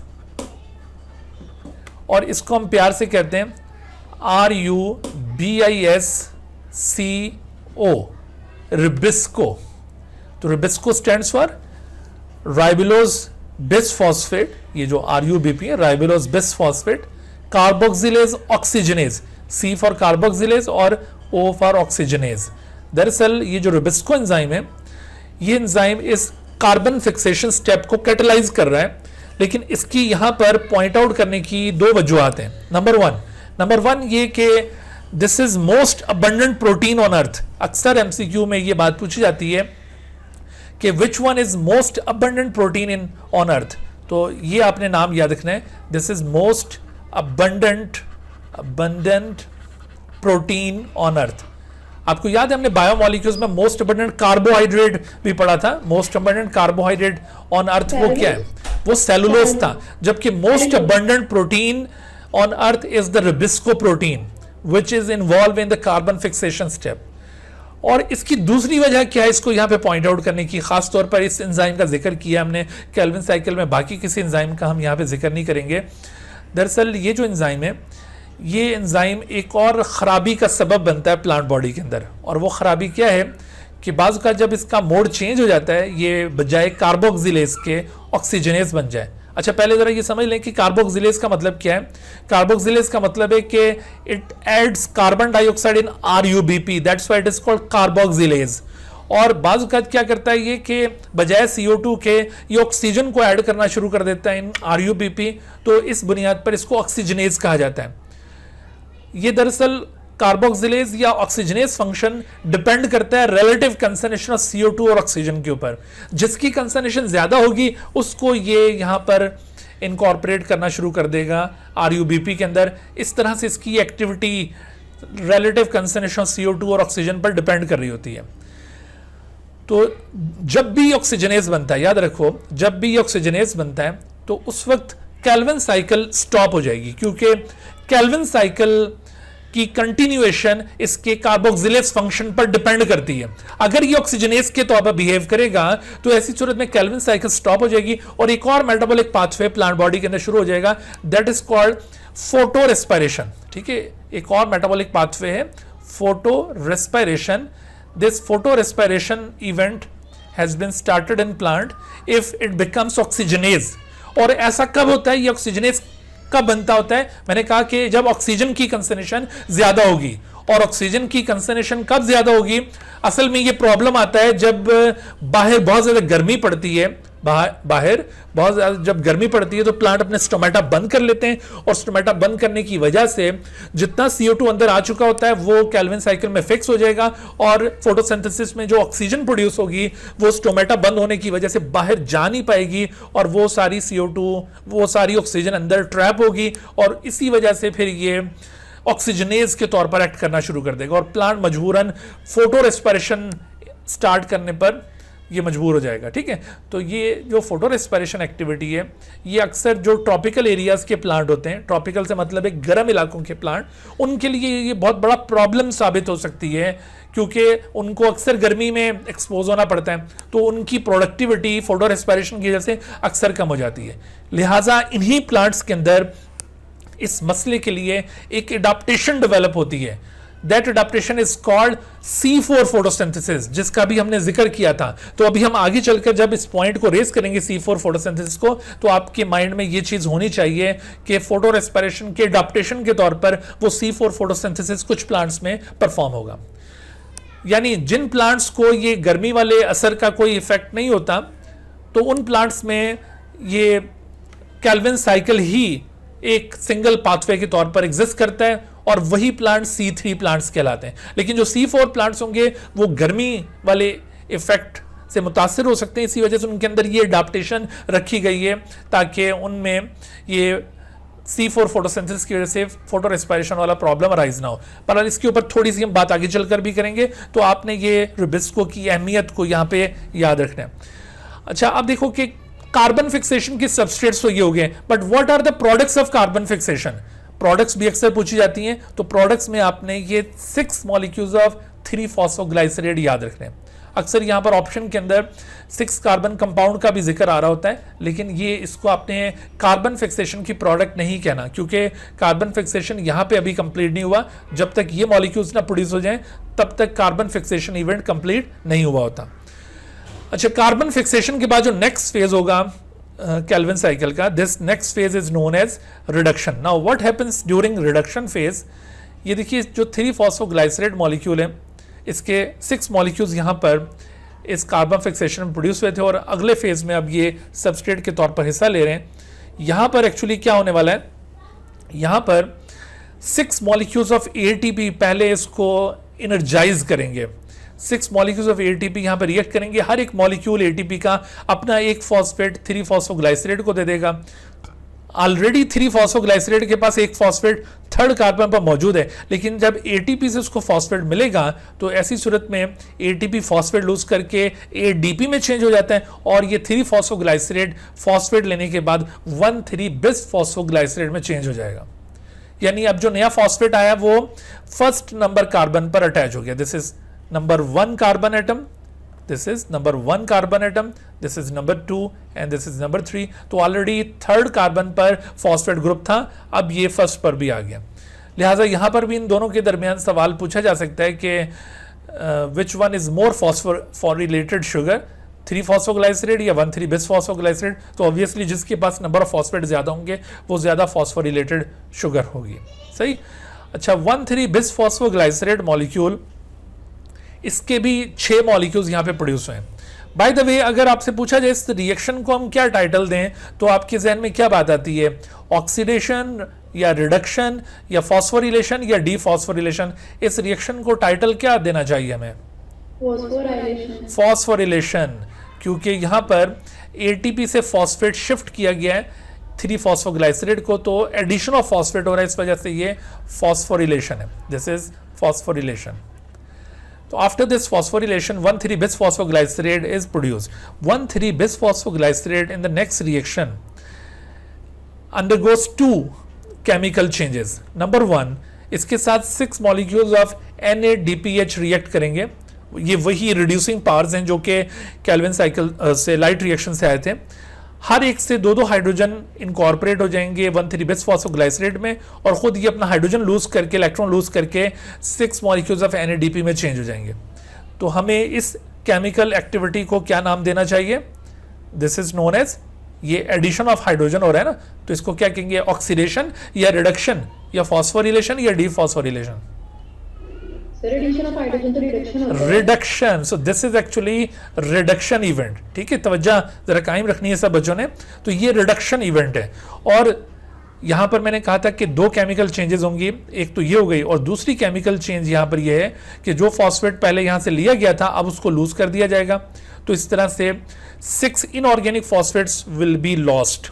और इसको हम प्यार से कहते हैं RuBisCO, रिबिस्को. तो रिबिस्को स्टैंड्स फॉर राइबोलोज बिसफॉस्फेट, ये जो RuBp है राइबोलोज bisphosphate, carboxylase oxygenase, C for carboxylase और O फॉर ऑक्सीजनेज. दरअसल ये जो रिबिस्को एंजाइम है ये एंजाइम इस कार्बन फिक्सेशन स्टेप को कैटलाइज कर रहा है, लेकिन इसकी यहां पर पॉइंट आउट करने की दो वजूहत हैं. नंबर वन ये कि this is most abundant protein on अर्थ. अक्सर MCQ में ये बात पूछी जाती है कि which one is most abundant protein in on earth, तो ये आपने नाम याद रखना है, this is most abundant protein on अर्थ. आपको याद है हमने बायोमोलिक्यूल्स में मोस्ट अबंडेंट कार्बोहाइड्रेट भी पढ़ा था. Most abundant carbohydrate on earth वो क्या है? वो सेलुलोज था, जबकि most abundant protein on earth is the rubisco protein which is involve in the carbon fixation step. और इसकी दूसरी वजह क्या है इसको यहां पे पॉइंट आउट करने की, खास तौर पर इस एंजाइम का जिक्र किया हमने केल्विन साइकिल में, बाकी किसी एंजाइम का हम यहां पे जिक्र नहीं करेंगे. दरअसल ये जो एंजाइम है ये एंजाइम एक और ख़राबी का सबब बनता है प्लांट बॉडी के अंदर. और वो ख़राबी क्या है कि बाज़ का जब इसका मोड चेंज हो जाता है, ये बजाय कार्बोक्सिलेज के ऑक्सीजनेज बन जाए. अच्छा, पहले ज़रा ये समझ लें कि कार्बोक्सिलेज का मतलब क्या है. कार्बोक्सिलेज का मतलब है कि it adds carbon dioxide in RuBp, that's why it is called carboxylase. और बाज़ का क्या करता है ये कि बजाय CO2 के ये ऑक्सीजन को ऐड करना शुरू कर देता है इन RuBp, तो इस बुनियाद पर इसको ऑक्सीजनेज कहा जाता है. ये दरअसल कार्बोक्सिलेज या ऑक्सीजनेज फंक्शन डिपेंड करता है रिलेटिव कंसंट्रेशन ऑफ CO2 और ऑक्सीजन के ऊपर. जिसकी कंसंट्रेशन ज्यादा होगी उसको ये यहां पर इनकॉर्पोरेट करना शुरू कर देगा RuBp के अंदर. इस तरह से इसकी activity relative concentration of CO2 और ऑक्सीजन पर डिपेंड कर रही होती है. तो जब भी ऑक्सीजनेज बनता है, याद रखो, जब भी ऑक्सीजनेज बनता है तो उस वक्त केल्विन साइकिल स्टॉप हो जाएगी, क्योंकि केल्विन साइकिल की कंटिन्यूएशन इसके कार्बोक्सिलेज फंक्शन पर डिपेंड करती है. अगर ये ऑक्सीजनेज के तौर पर बिहेव करेगा तो ऐसी सूरत में केल्विन साइकिल स्टॉप हो जाएगी और एक और मेटाबॉलिक पाथवे प्लांट बॉडी के अंदर शुरू हो जाएगा, that is called photo respiration. ठीक है, एक और मेटाबॉलिक पाथवे है photo respiration. This photo respiration event has been started in plant if it becomes oxygenase. और ऐसा कब होता है, ये ऑक्सीजनेज कब बनता होता है? मैंने कहा कि जब ऑक्सीजन की कंसंट्रेशन ज्यादा होगी. और ऑक्सीजन की कंसंट्रेशन कब ज्यादा होगी? असल में ये प्रॉब्लम आता है जब बाहर बहुत ज्यादा गर्मी पड़ती है, बाहर बहुत ज़्यादा जब गर्मी पड़ती है तो प्लांट अपने स्टोमेटा बंद कर लेते हैं, और स्टोमेटा बंद करने की वजह से जितना CO2 अंदर आ चुका होता है वो केल्विन साइकिल में फिक्स हो जाएगा, और फोटोसिंथेसिस में जो ऑक्सीजन प्रोड्यूस होगी वो स्टोमेटा बंद होने की वजह से बाहर जा नहीं पाएगी, और वो सारी CO2, वो सारी ऑक्सीजन अंदर ट्रैप होगी, और इसी वजह से फिर ये ऑक्सीजनेज के तौर पर एक्ट करना शुरू कर देगा, और प्लांट मजबूरन फोटो रेस्पिरेशन स्टार्ट करने पर ये मजबूर हो जाएगा। ठीक है, तो ये जो फोटो रेस्पिरेशन एक्टिविटी है ये अक्सर जो ट्रॉपिकल एरियाज के प्लांट होते हैं, ट्रॉपिकल से मतलब एक गर्म इलाकों के प्लांट, उनके लिए ये बहुत बड़ा प्रॉब्लम साबित हो सकती है, क्योंकि उनको अक्सर गर्मी में एक्सपोज होना पड़ता है, तो उनकी प्रोडक्टिविटी फोटो रेस्पिरेशन की वजह से अक्सर कम हो जाती है। लिहाजा इन्हीं प्लांट्स के अंदर इस मसले के लिए एक एडाप्टेशन डेवलप होती है। That adaptation is called C4 photosynthesis, जिसका भी हमने जिक्र किया था। तो अभी हम आगे चलकर जब इस पॉइंट को रेस करेंगे C4 फोटोसिंथेसिस को, तो आपके माइंड में ये चीज होनी चाहिए कि फोटो रेस्पिरेशन के एडाप्टेशन के तौर पर वो C4 फोटोसिंथेसिस कुछ प्लांट्स में परफॉर्म होगा। यानी जिन प्लांट्स को ये गर्मी वाले असर का कोई इफेक्ट नहीं होता, तो उन प्लांट्स में ये केल्विन साइकिल ही एक सिंगल पाथवे के तौर पर एग्जिस्ट करता है, और वही प्लांट C3 प्लांट्स कहलाते हैं। लेकिन जो C4 प्लांट्स होंगे वो गर्मी वाले इफेक्ट से मुतासिर हो सकते हैं, इसी वजह से उनके अंदर ये अडाप्टेशन रखी गई है ताकि उनमें ये C4 फोटोसिंथेसिस की वजह से फोटो रेस्पिरेशन वाला प्रॉब्लम अराइज ना हो। पर इसके ऊपर थोड़ी सी हम बात आगे चलकर भी करेंगे, तो आपने ये रुबिस्को की अहमियत को यहाँ पे याद रखना है। अच्छा, अब देखो कि कार्बन फिक्सेशन की सबस्ट्रेट्स तो ये हो गए, but what are the products of carbon fixation? Products भी अक्सर पूछी जाती हैं, तो प्रोडक्ट्स में आपने ये 6 मॉलिक्यूल्स ऑफ 3-फॉस्फोग्लाइसरेट याद रखने हैं। अक्सर यहाँ पर ऑप्शन के अंदर 6 कार्बन कंपाउंड का भी जिक्र आ रहा होता है, लेकिन ये इसको आपने कार्बन फिक्सेशन की प्रोडक्ट नहीं कहना, क्योंकि कार्बन फिक्सेशन यहाँ पे अभी कंप्लीट नहीं हुआ। जब तक ये मॉलिक्यूल्स ना प्रोड्यूस हो जाएं तब तक कार्बन फिक्सेशन इवेंट कंप्लीट नहीं हुआ होता। अच्छा, कार्बन फिक्सेशन के बाद जो नेक्स्ट फेज होगा केल्विन साइकिल का, this next phase is known as reduction. Now what happens during reduction phase? ये देखिए, जो 3-फॉस्फोग्लाइसरेट मॉलिक्यूल है, इसके 6 मॉलिक्यूल्स यहाँ पर इस कार्बन फिक्सेशन में प्रोड्यूस हुए थे, और अगले फेज में अब ये सबस्ट्रेट के तौर पर हिस्सा ले रहे हैं। यहाँ पर एक्चुअली क्या होने वाला है, यहाँ पर 6 मॉलिक्यूल्स ऑफ ATP पहले इसको एनर्जाइज करेंगे। 6 मॉलिक्यूल्स ऑफ ATP यहाँ पर रिएक्ट करेंगे। हर एक मॉलिक्यूल ATP का अपना एक फॉस्फेट 3-फॉस्फोग्लाइसरेट को दे देगा। ऑलरेडी 3-फॉस्फोग्लाइसरेट के पास एक फॉस्फेट 3rd कार्बन पर मौजूद है, लेकिन जब ATP से उसको फॉस्फेट मिलेगा तो ऐसी सूरत में ATP फॉस्फेट लूज करके ADP में चेंज हो जाता है, और ये 3-फॉस्फोग्लाइसरेट फॉस्फेट लेने के बाद 1,3-बिस फॉस्फोग्लाइसरेट में चेंज हो जाएगा। यानी अब जो नया फॉस्फेट आया वो 1st नंबर कार्बन पर अटैच हो गया। This is number 1 carbon atom, this is number 1 carbon atom, this is number 2 and this is number 3। तो ऑलरेडी 3rd कार्बन पर फॉस्फेट ग्रुप था, अब ये 1st पर भी आ गया। लिहाजा यहाँ पर भी इन दोनों के दरमियान सवाल पूछा जा सकता है कि which one is more phosphorylated sugar, three phosphoglycerate या 1,3-बिस फॉस्फोग्लाइसरेट? तो ऑब्वियसली जिसके पास नंबर ऑफ फॉस्फेट ज्यादा होंगे वो ज्यादा फॉस्फोरिलेटेड शुगर होगी। सही। अच्छा, 1,3-बिस फॉस्फोग्लाइसरेट मॉलिक्यूल, इसके भी 6 मॉलिक्यूल्स यहाँ पे प्रोड्यूस हुए। बाय द वे, अगर आपसे पूछा जाए इस रिएक्शन को हम क्या टाइटल दें, तो आपके जहन में क्या बात आती है? ऑक्सीडेशन या रिडक्शन या फॉस्फोरिलेशन या डीफॉस्फोरिलेशन? इस रिएक्शन को टाइटल क्या देना चाहिए हमें? फॉस्फोरिलेशन, क्योंकि यहाँ पर ATP से फॉस्फेट शिफ्ट किया गया है 3-फॉस्फोग्लाइसरेट को, तो एडिशन ऑफ फॉस्फेट हो रहा है, इस वजह से ये फॉस्फोरिलेशन है। This is phosphorylation. So after this phosphorylation, 1,3-bis phosphoglycerate is produced. 1,3-bis phosphoglycerate in the next reaction undergoes 2 chemical changes. Number 1, इसके साथ 6 molecules of NADPH react करेंगे। ये वही reducing powers हैं जो कि केल्विन साइकिल से लाइट रिएक्शन से आए थे। हर एक से 2-2 हाइड्रोजन इनकॉर्पोरेट हो जाएंगे 1,3-बिस फॉस्फोग्लाइसरेट में, और खुद ये अपना हाइड्रोजन लूज करके, इलेक्ट्रॉन लूज करके 6 मॉलिक्यूल्स ऑफ NADP में चेंज हो जाएंगे। तो हमें इस केमिकल एक्टिविटी को क्या नाम देना चाहिए? दिस इज नोन एज, ये एडिशन ऑफ हाइड्रोजन हो रहा है ना, तो इसको क्या कहेंगे? ऑक्सीडेशन या रिडक्शन या फॉस्फोरिलेशन या डीफॉस्फोरिलेशन? सर एडिशन ऑफ हाइड्रोजन तो रिडक्शन होता है। Reduction, so this is actually reduction event. ठीक है, तवज्जो जरा कायम रखनी है सब बच्चों ने। तो ये रिडक्शन इवेंट है, और यहां पर मैंने कहा था कि दो केमिकल चेंजेस होंगी, एक तो ये हो गई, और दूसरी केमिकल चेंज यहां पर ये है कि जो फॉस्फेट पहले यहां से लिया गया था अब उसको लूज कर दिया जाएगा। तो इस तरह से 6 inorganic phosphates will be lost.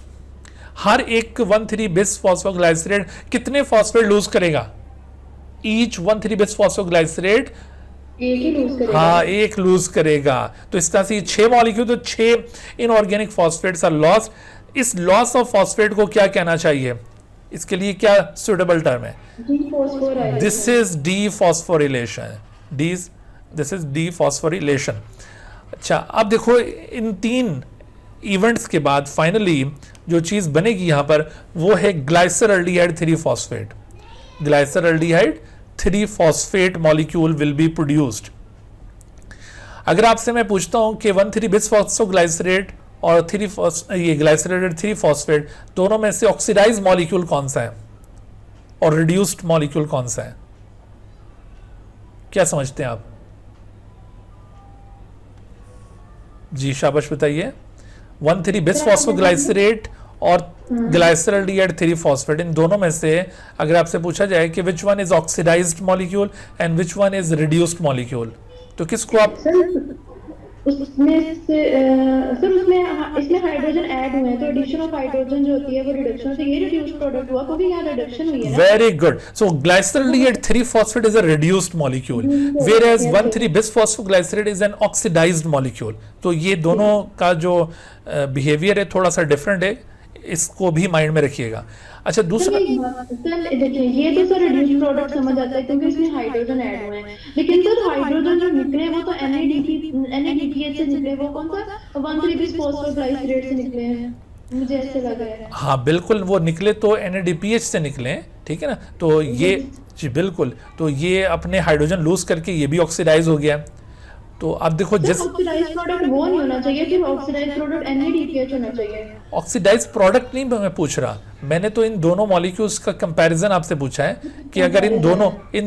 हर एक 1,3 बिस फॉस्फोग्लाइसरेट कितने फॉस्फेट लूज करेगा? ईच 1,3 बिस फॉस्फोग्लाइसरेट एक ही लूज करेगा। हाँ, एक लूज करेगा। तो इस तरह से 6 मॉलिक्यूल, तो 6 इनऑर्गेनिक फॉस्फेट्स आर लॉस्ट। इस लॉस ऑफ फॉस्फेट को क्या कहना चाहिए? इसके लिए क्या सुटेबल टर्म है? This is dephosphorylation. This is dephosphorylation. अच्छा, अब देखो इन 3 इवेंट्स के बाद फाइनली जो चीज बनेगी यहां पर वो है glyceraldehyde 3 phosphate. Glyceraldehyde 3 phosphate molecule will be produced. अगर आपसे मैं पूछता हूं कि 1,3 बिसफॉस्फोग्लाइसरेट और ये ग्लाइसरल्डिहाइड 3 फॉस्फेट दोनों में से ऑक्सीडाइज मॉलिक्यूल कौन सा है और रिड्यूस्ड मॉलिक्यूल कौन सा है? क्या समझते हैं आप? जी शाबाश बताइए। 1,3 बिसफॉस्फोग्लाइसरेट और ग्लाइसरल्डिहाइड 3 फॉस्फेट, इन दोनों में से अगर आपसे पूछा जाए कि which one is oxidised molecule and which one is reduced molecule, तो किसको आप? उसमें से सर उसमें इसमें हाइड्रोजन ऐड हुए हैं, तो एडिशन ऑफ हाइड्रोजन जो होती है वो रिडक्शन से ये रिड्यूस प्रोडक्ट हुआ, क्योंकि यहाँ रिडक्शन हुई है ना। Very good. So glyceraldehyde 3 phosphate is a reduced molecule, whereas 1,3 bisphosphoglycerate is an oxidized molecule. तो ये दोनों का जो बिहेवियर है थोड़ा सा डिफरेंट है, इसको भी माइंड में रखिएगा। अच्छा, दूसरा देखिए ये तो सर रिड्यूस प्रोडक्ट समझ आता है क्योंकि इसमें हाइड्रोजन ऐड हुए हैं, लेकिन सर हाइड्रोजन जो निकले वो तो NADPH से निकले, वो कौन सा 1,3 बिसफॉस्फोग्लाइसरेट से निकले हैं, मुझे ऐसे लग रहा है। हाँ बिल्कुल, वो निकले तो NADPH से निकले, ठीक है ना। तो ये जी बिल्कुल, तो ये अपने हाइड्रोजन लूज करके ये भी ऑक्सीडाइज हो गया। तो अब देखो जिस ऑक्सीडाइज्ड प्रोडक्ट वो नहीं होना चाहिए, फिर ऑक्सीडाइज्ड प्रोडक्ट NADPH होना चाहिए। ऑक्सीडाइज प्रोडक्ट नहीं मैं पूछ रहा, मैंने तो इन दोनों मॉलिक्यूल्स का कंपैरिजन आपसे पूछा है कि अगर इन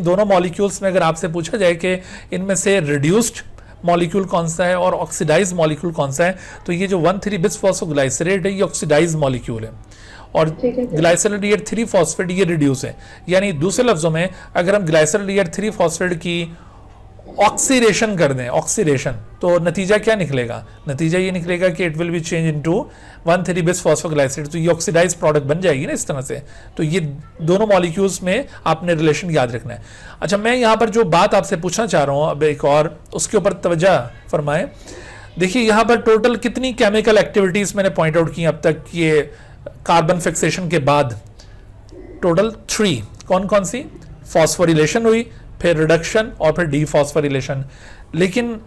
दोनों मॉलिक्यूल्स में अगर आपसे पूछा जाए कि इनमें से रिड्यूस्ड मॉलिक्यूल कौन सा है और ऑक्सीडाइज मॉलिक्यूल कौन सा है, तो ये जो 1,3 बिसफॉस्फोग्लाइसरेट है ये ऑक्सीडाइज मॉलिक्यूल है और ग्लाइसरल्डिहाइड 3 फॉस्फेट ये रिड्यूस है। यानी दूसरे लफ्जों में अगर हम ग्लाइसरल्डिहाइड 3 फॉस्फेट की ऑक्सीडेशन कर दें, ऑक्सीडेशन, तो नतीजा क्या निकलेगा? नतीजा ये निकलेगा कि it will be change into 1,3 बिसफॉस्फोग्लाइसरेट, तो ये ऑक्सीडाइज प्रोडक्ट बन जाएगी ना इस तरह से। तो ये दोनों मॉलिक्यूल्स में आपने रिलेशन याद रखना है। अच्छा, मैं यहाँ पर जो बात आपसे पूछना चाह रहा हूँ अब एक और, उसके ऊपर तवज्जो फरमाएं। देखिए यहाँ पर टोटल कितनी केमिकल एक्टिविटीज मैंने पॉइंट आउट की अब तक, ये कार्बन फिक्सेशन के बाद टोटल 3। कौन कौन सी? फॉस्फोरिलेशन हुई, फिर रिडक्शन और फिर डीफॉस्फोरिलेशन। लेकिन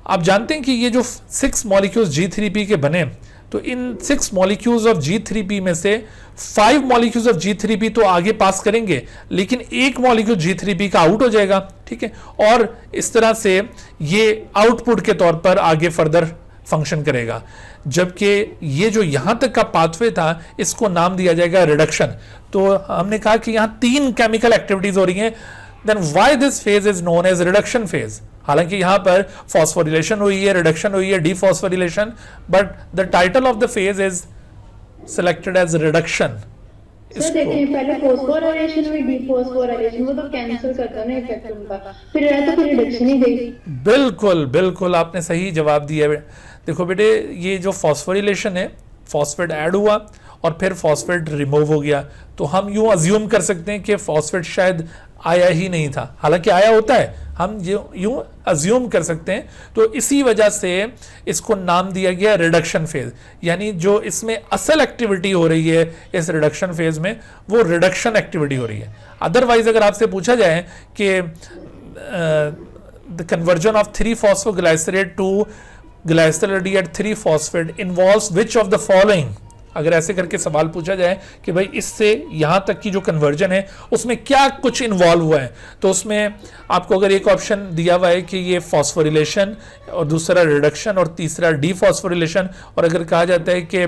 आप जानते हैं कि ये जो 6 मॉलिक्यूल्स G3P के बने, तो इन 6 मॉलिक्यूल्स ऑफ G3P में से 5 मॉलिक्यूल्स ऑफ G3P तो आगे पास करेंगे, लेकिन एक मॉलिक्यूल G3P का आउट हो जाएगा, ठीक है। और इस तरह से ये आउटपुट के तौर पर आगे फर्दर फंक्शन करेगा, जबकि ये जो यहां तक का पाथवे था इसको नाम दिया जाएगा रिडक्शन। तो हमने कहा कि यहां 3 केमिकल एक्टिविटीज हो रही हैं, then why this phase is known as reduction phase? हालांकि यहां पर फॉस्फोरिलेशन हुई है, रिडक्शन हुई है, dephosphorylation, but the title of the phase is selected as reduction. Sir देखिए पहले फॉस्फोराइलेशन हुई, डीफॉस्फोराइलेशन, वो तो कैंसिल करता है ना इफेक्ट उनका, फिर तो फिर रिडक्शन ही गई। बिल्कुल बिल्कुल, आपने सही जवाब दिया। देखो बेटे, ये जो फॉस्फोरिलेशन है, फॉस्फेट ऐड हुआ और फिर फॉस्फेट रिमूव हो गया, तो हम यूं अज्यूम कर सकते हैं कि फॉस्फेट शायद आया ही नहीं था, हालांकि आया होता है, हम यूं अज्यूम कर सकते हैं। तो इसी वजह से इसको नाम दिया गया रिडक्शन फेज, यानी जो इसमें असल एक्टिविटी हो रही है इस रिडक्शन फेज में, वो रिडक्शन एक्टिविटी हो रही है। अदरवाइज अगर आपसे पूछा जाए कि the conversion of 3 phosphoglycerate to glyceraldehyde 3 phosphate involves which of the following, अगर ऐसे करके सवाल पूछा जाए कि भाई इससे यहां तक की जो कन्वर्जन है उसमें क्या कुछ इन्वॉल्व हुआ है, तो उसमें आपको अगर एक ऑप्शन दिया हुआ है कि ये फॉस्फोरिलेशन और दूसरा रिडक्शन और तीसरा डीफॉस्फोरिलेशन, और अगर कहा जाता है कि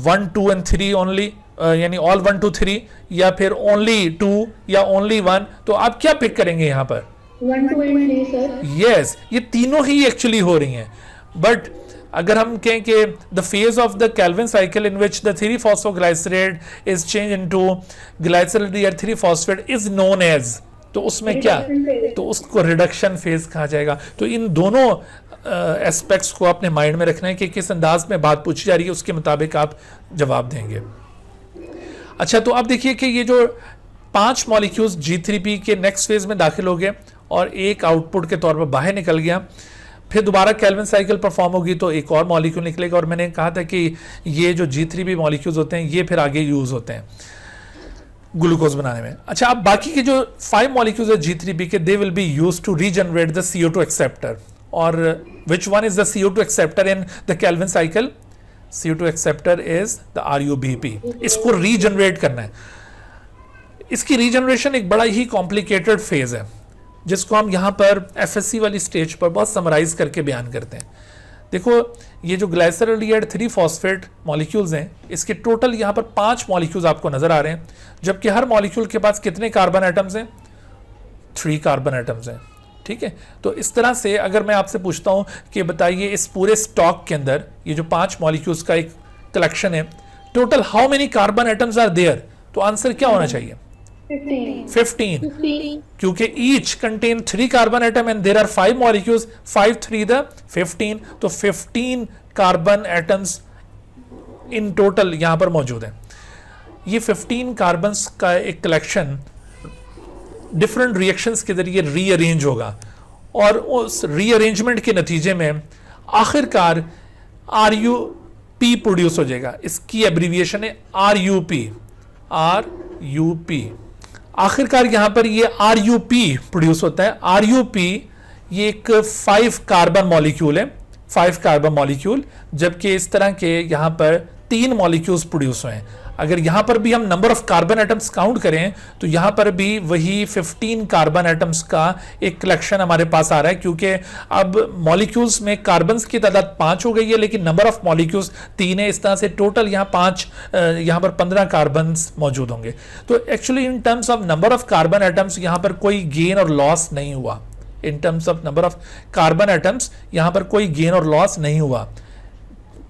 1, 2 and 3 ओनली, यानी ऑल 1, 2, 3 या फिर ओनली 2 या ओनली 1, तो आप क्या पिक करेंगे यहाँ पर? 1 2 and 3 सर। यस, ये तीनों ही एक्चुअली हो रही हैं, बट अगर हम कहें कि the phase of the Calvin cycle in which the three phosphoglycerate is change into glyceraldehyde three phosphate is known as, तो उसमें क्या, तो उसको रिडक्शन फेज कहा जाएगा। तो इन दोनों एस्पेक्ट्स को अपने माइंड में रखना है कि किस अंदाज में बात पूछी जा रही है, उसके मुताबिक आप जवाब देंगे। अच्छा, तो आप देखिए कि ये जो 5 मॉलिक्यूल्स G3P के नेक्स्ट फेज में दाखिल हो गए और एक आउटपुट के तौर पर बाहर निकल गया, फिर दोबारा कैल्विन साइकिल परफॉर्म होगी तो एक और मॉलिक्यूल निकलेगा, और मैंने कहा था कि ये जो G3P मॉलिक्यूल्स होते हैं ये फिर आगे यूज होते हैं ग्लूकोज बनाने में। अच्छा, अब बाकी के जो 5 मॉलिक्यूल्स है G3P के, they will be used to regenerate the CO2 acceptor, और which one is the CO2 acceptor in the Calvin cycle? CO2 acceptor is the RUBP। इसको रीजनरेट करना है। इसकी रीजनरेशन एक बड़ा ही कॉम्प्लिकेटेड फेज है, जिसको हम यहाँ पर FSC वाली स्टेज पर बहुत समराइज करके बयान करते हैं। देखो, ये जो ग्लाइसरॉल्डिहाइड 3-फॉस्फेट मॉलिक्यूल्स हैं, इसके टोटल यहाँ पर 5 मॉलिक्यूल्स आपको नजर आ रहे हैं, जबकि हर मॉलिक्यूल के पास कितने कार्बन एटम्स हैं? 3 कार्बन एटम्स हैं। ठीक है, तो इस तरह से अगर मैं आपसे पूछता हूँ कि बताइए इस पूरे स्टॉक के अंदर ये जो 5 मॉलिक्यूल्स का एक कलेक्शन है, total how many carbon atoms are there? तो आंसर क्या होना चाहिए? 15, क्योंकि each contain 3 carbon atom and there are 5 molecules, 5 3 the 15, तो 15 कार्बन एटम्स इन टोटल यहां पर मौजूद हैं। ये 15 कार्बन्स का एक कलेक्शन डिफरेंट रिएक्शंस के जरिए रीअरेंज होगा, और उस रीअरेंजमेंट के नतीजे में आखिरकार RUP प्रोड्यूस हो जाएगा। इसकी एब्रीविएशन है RUP। आखिरकार यहां पर ये RUP प्रोड्यूस होता है। RUP ये एक 5 कार्बन मॉलिक्यूल है, 5 कार्बन मॉलिक्यूल, जबकि इस तरह के यहां पर 3 मॉलिक्यूल्स प्रोड्यूस हुए हैं। अगर यहां पर भी हम number of carbon atoms count करें तो यहां पर भी वही 15 कार्बन एटम्स का एक कलेक्शन हमारे पास आ रहा है, क्योंकि अब मॉलिक्यूल्स में कार्बन्स की तादाद 5 हो गई है, लेकिन नंबर ऑफ मॉलिक्यूल्स 3 है। इस तरह से टोटल यहां पर 15 कार्बन्स मौजूद होंगे। तो actually in terms of number of carbon atoms यहां पर कोई गेन और लॉस नहीं हुआ। In terms of number of carbon atoms यहां पर कोई गेन और लॉस नहीं हुआ।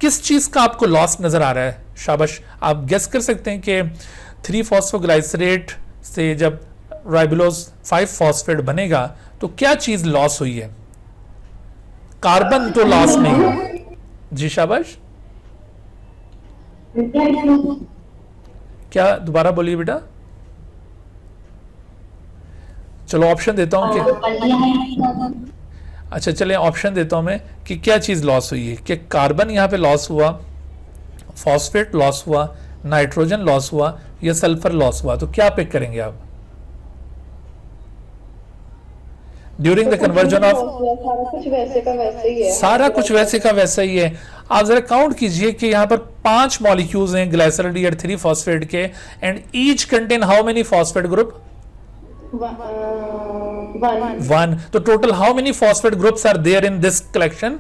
किस चीज का आपको लॉस नजर आ रहा है? शाबाश, आप गेस कर सकते हैं कि 3-फॉस्फोग्लाइसरेट से जब राइबोलोज 5-फॉस्फेट बनेगा तो क्या चीज लॉस हुई है? कार्बन तो लॉस नहीं हुआ। जी शाबाश, क्या? दोबारा बोलिए बेटा। चलो ऑप्शन देता हूं कि अच्छा चलें ऑप्शन देता हूं मैं कि क्या चीज लॉस हुई है। कि कार्बन यहां पे लॉस हुआ, फॉस्फेट लॉस हुआ, नाइट्रोजन लॉस हुआ, या सल्फर लॉस हुआ? तो क्या पिक करेंगे आप? ड्यूरिंग द कन्वर्जन ऑफ सारा कुछ वैसे का वैसे ही है। सारा कुछ वैसे का वैसा ही है। आप जरा काउंट कीजिए कि यहां पर 5 मॉलिक्यूल्स हैं ग्लाइसरॉल्डिहाइड 3-फॉस्फेट के, and each contain how many phosphate group? 1. तो total how many phosphate groups are there in this collection?